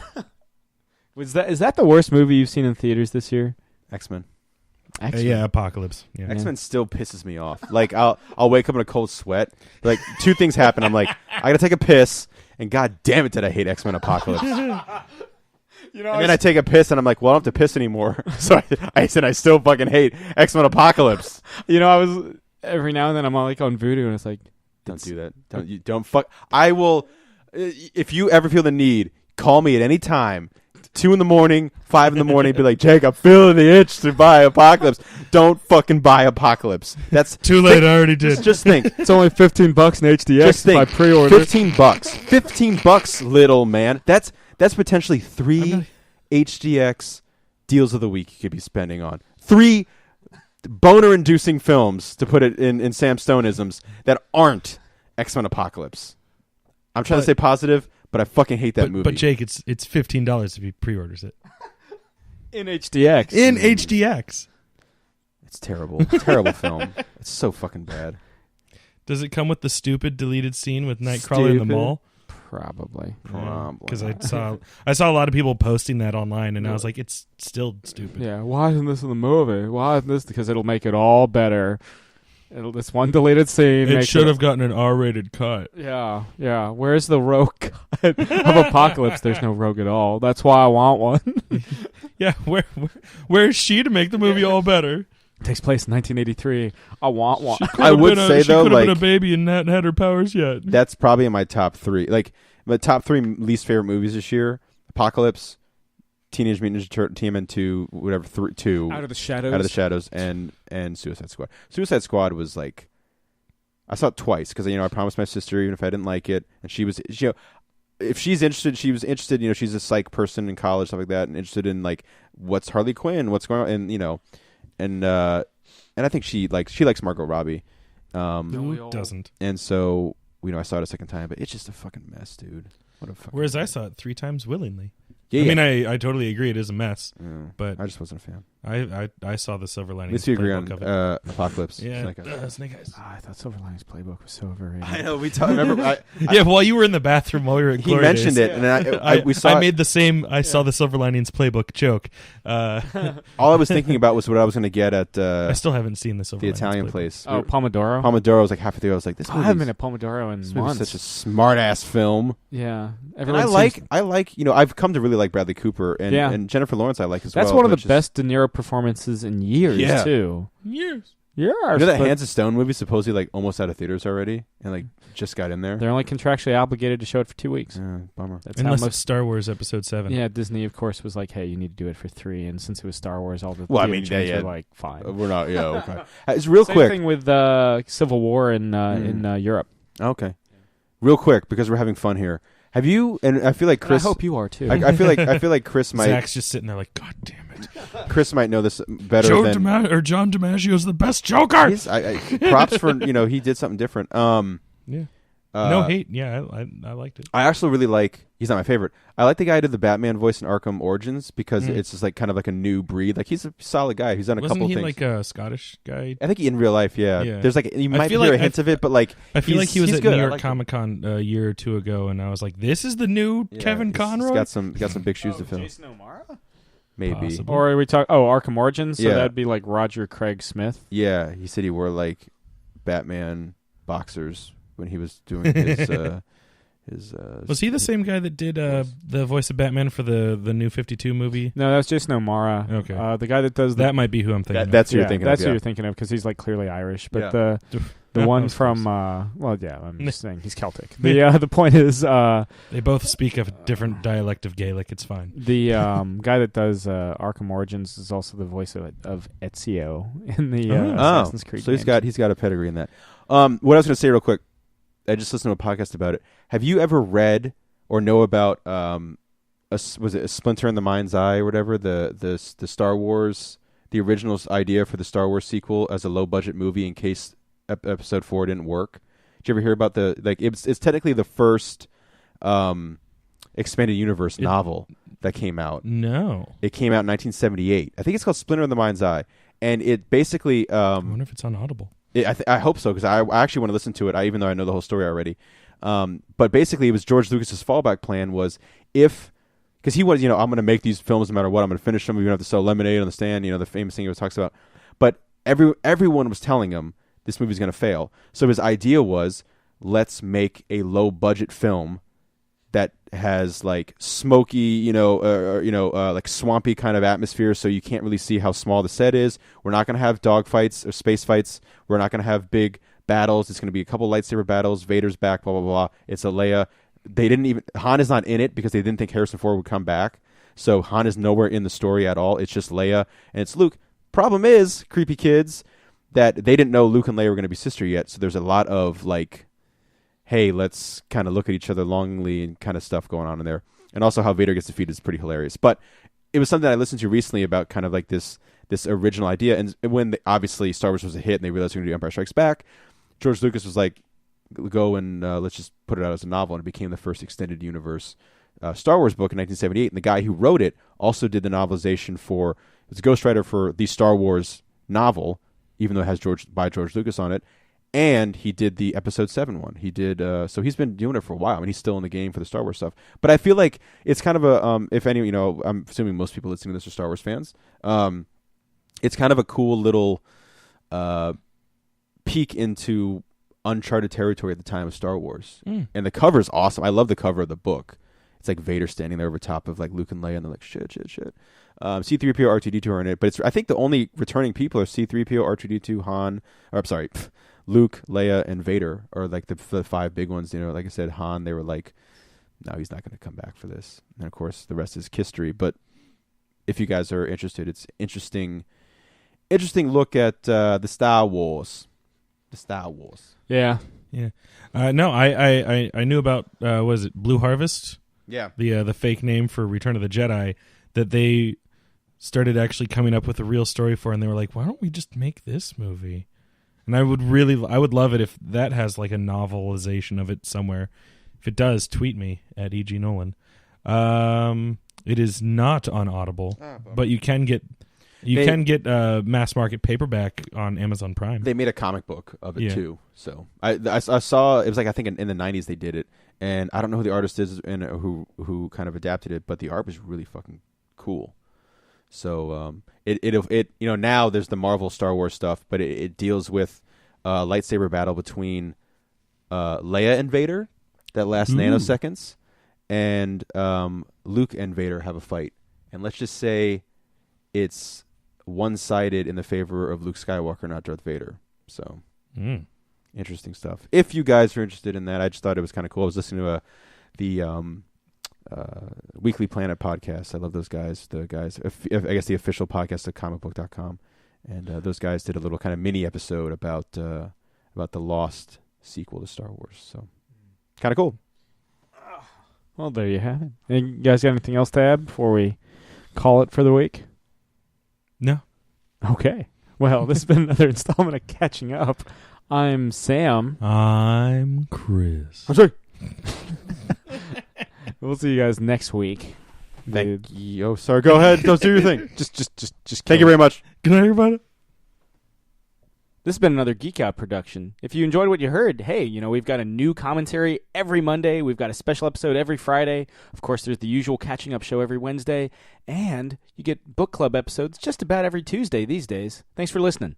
Is that the worst movie you've seen in theaters this year? X-Men. Yeah, Apocalypse. Yeah. X-Men still pisses me off. Like I'll wake up in a cold sweat. Like two things happen. I'm like, I gotta take a piss, and god damn it, did I hate X-Men Apocalypse? And then I take a piss, and I'm like, well, I don't have to piss anymore. So I said I still fucking hate X-Men Apocalypse. I was every now and then I'm like on Voodoo, and it's like, don't do that. Don't fuck. I will. If you ever feel the need, call me at any time. 2 a.m, 5 a.m, be like, Jake, I'm feeling the itch to buy Apocalypse. Don't fucking buy Apocalypse. That's too late. I already did. Just think. It's only $15 in HDX Just think. if I pre-order. $15. $15, little man. That's potentially 3 HDX deals of the week you could be spending on 3 boner-inducing films, to put it in Sam Stone-isms, that aren't X-Men Apocalypse. I'm trying to stay positive, but I fucking hate that movie. But Jake, it's $15 if he pre-orders it in HDX. In HDX. It's terrible. Terrible film. It's so fucking bad. Does it come with the stupid deleted scene with Nightcrawler in the mall? Probably. Because I saw a lot of people posting that online, and I was like, it's still stupid. Yeah. Why isn't this in the movie? Why isn't this? Because it'll make it all better. This one deleted scene. It should have gotten an R-rated cut. Yeah, yeah. Where's the rogue cut of Apocalypse? There's no rogue at all. That's why I want one. Yeah, where's she to make the movie all better? It takes place in 1983. I want one. I would say though, she could have like, been a baby and not had her powers yet. That's probably in my top 3. Like my top 3 least favorite movies this year: Apocalypse, Teenage Mutant Ninja Turtles, TMN2, whatever, 2, Out of the Shadows, and Suicide Squad. Suicide Squad was like, I saw it twice because I promised my sister even if I didn't like it, and she was, if she's interested, she was interested. She's a psych person in college, stuff like that, and interested in like what's Harley Quinn, what's going on, and I think she likes Margot Robbie. Who doesn't? And so I saw it a second time, but it's just a fucking mess, dude. What a fucking. Whereas I saw it 3 times willingly. Yeah, I mean, I totally agree. It is a mess, but I just wasn't a fan. I saw the Silver At Linings. least we agree playbook on of it. Apocalypse. Yeah, Snake Eyes. I thought Silver Linings Playbook was so overrated. I know. Remember? Yeah, while you were in the bathroom while we were at He Glory mentioned Days, it, and we saw. I made the same. I saw the Silver Linings Playbook joke. All I was thinking about was what I was going to get at I still haven't seen the Silver the Linings Italian Playbook. place. Oh, Pomodoro. Pomodoro was like halfway through. I was like, this I haven't been movie's at Pomodoro in this months. movie's such a smart ass film. Yeah, And I like. I've come to really like Bradley Cooper and Jennifer Lawrence. I like as well. That's one of the best De Niro performances in years, too. Years. Yeah, that Hands of Stone movie supposedly like almost out of theaters already, and like just got in there. They're only contractually obligated to show it for 2 weeks. Bummer. That's Unless how it's Star Wars Episode 7. Yeah, Disney of course was like, "Hey, you need to do it for 3," and since it was Star Wars, all the chains were like, "Fine." We're not. Yeah, okay. It's real Same quick. thing with Civil War in Europe. Okay, real quick because we're having fun here. Have you? And I feel like Chris. I hope you are too. I feel like Chris might. Zach's just sitting there like, God damn it. Chris might know this better than John DiMaggio's the best Joker. Props for he did something different. Yeah. No hate. Yeah, I liked it. I actually really like. He's not my favorite. I like the guy who did the Batman voice in Arkham Origins because it's just like kind of like a new breed. Like he's a solid guy. He's done a couple Wasn't he things. like a Scottish guy? I think in real life, yeah. There's like you might hear like a hint of it, but like I feel like he was at good. New York Comic Con a year or 2 ago, and I was like, "This is the new Kevin Conroy." He's got some big shoes to fill. Jason O'Mara? Maybe. Possibly. Or are we talk? Oh, Arkham Origins. So Yeah. that'd be like Roger Craig Smith. Yeah, he said he wore like Batman boxers when he was doing his. Was he the same guy that did the voice of Batman for the new 52 movie? No, that's Jason O'Mara. Okay. The guy that does that might be who I'm thinking of. That's who you're thinking that's of. who Yeah. you're thinking of because he's like clearly Irish. But Yeah. The one from, well, yeah, I'm just saying he's Celtic. The point is, they both speak a different dialect of Gaelic. It's fine. The guy that does Arkham Origins is also the voice of Ezio in the Assassin's Creed. So he's got a pedigree in that. What I was going to say real quick, I just listened to a podcast about it. Have you ever read or know about was it a Splinter in the Mind's Eye or whatever, the Star Wars, the original idea for the Star Wars sequel as a low budget movie in case Episode 4 didn't work? Did you ever hear about it's technically the first expanded universe novel that came out. No. It came out in 1978. I think it's called Splinter in the Mind's Eye, and it basically I wonder if it's on Audible. I hope so, because I actually want to listen to it, even though I know the whole story already. But basically, it was George Lucas's fallback plan was because he was, I'm going to make these films no matter what. I'm going to finish them. We're going to have to sell lemonade on the stand, the famous thing he always talks about. But everyone was telling him this movie's going to fail. So his idea was, let's make a low-budget film that has like smoky, like swampy kind of atmosphere, so you can't really see how small the set is. We're not going to have dogfights or space fights. We're not going to have big battles. It's going to be a couple lightsaber battles. Vader's back, blah, blah, blah. It's a Leia. Han is not in it because they didn't think Harrison Ford would come back. So Han is nowhere in the story at all. It's just Leia and it's Luke. Problem is, creepy kids, that they didn't know Luke and Leia were going to be sister yet. So there's a lot of like, hey, let's kind of look at each other longingly and kind of stuff going on in there. And also how Vader gets defeated is pretty hilarious. But it was something I listened to recently about kind of like this original idea. And when obviously Star Wars was a hit and they realized they were going to do Empire Strikes Back, George Lucas was like, go and let's just put it out as a novel. And it became the first extended universe Star Wars book in 1978. And the guy who wrote it also did the novelization for, it's a ghostwriter for the Star Wars novel, even though it has George Lucas on it. And he did the Episode 7 one. He did, so he's been doing it for a while. I mean, he's still in the game for the Star Wars stuff. But I feel like it's kind of a, if any, I'm assuming most people listening to this are Star Wars fans. It's kind of a cool little peek into uncharted territory at the time of Star Wars. And the cover is awesome. I love the cover of the book. It's like Vader standing there over top of like Luke and Leia, and they're like, shit. C-3PO, R2-D2 are in it, but I think the only returning people are C-3PO, R2-D2, Han, or I'm sorry, Luke, Leia, and Vader are like the five big ones. Like I said, Han, they were like, no, he's not going to come back for this. And of course, the rest is history. But if you guys are interested, it's interesting look at the Star Wars. The Star Wars. Yeah. No, I knew about was it Blue Harvest? Yeah. The fake name for Return of the Jedi that they started actually coming up with a real story for, and they were like, why don't we just make this movie? And I would love it if that has like a novelization of it somewhere. If it does, tweet me at E.G. Nolan. It is not on Audible, but you can get mass market paperback on Amazon Prime. They made a comic book of it too. So I saw, it was like, I think in the 90s they did it, and I don't know who the artist is and who kind of adapted it, but the art was really fucking cool. So it now there's the Marvel Star Wars stuff, but it deals with a lightsaber battle between Leia and Vader that lasts nanoseconds, and Luke and Vader have a fight, and let's just say it's one-sided in the favor of Luke Skywalker, not Darth Vader. So interesting stuff. If you guys are interested in that, I just thought it was kind of cool. I was listening to the Weekly Planet podcast. I love those guys. The guys, I guess the official podcast of comicbook.com. And those guys did a little kind of mini episode about the Lost sequel to Star Wars. So kind of cool. Well, there you have it. And you guys got anything else to add before we call it for the week? No. Okay. Well, this has been another installment of Catching Up. I'm Sam. I'm Chris. I'm sorry. We'll see you guys next week. Thank you. Oh, sorry. Go ahead. Don't do your thing. Just Thank you very much. Good night, everybody. This has been another Geek Out production. If you enjoyed what you heard, hey, we've got a new commentary every Monday. We've got a special episode every Friday. Of course, there's the usual Catching Up show every Wednesday. And you get book club episodes just about every Tuesday these days. Thanks for listening.